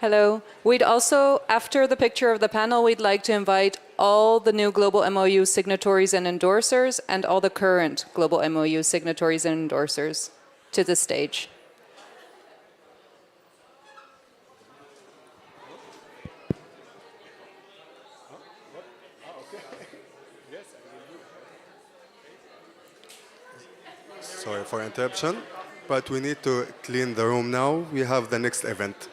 Hello. We'd also, after the picture of the panel, we'd like to invite all the new Global MOU signatories and endorsers, and all the current Global MOU signatories and endorsers to the stage. Sorry for interruption, but we need to clean the room now. We have the next event.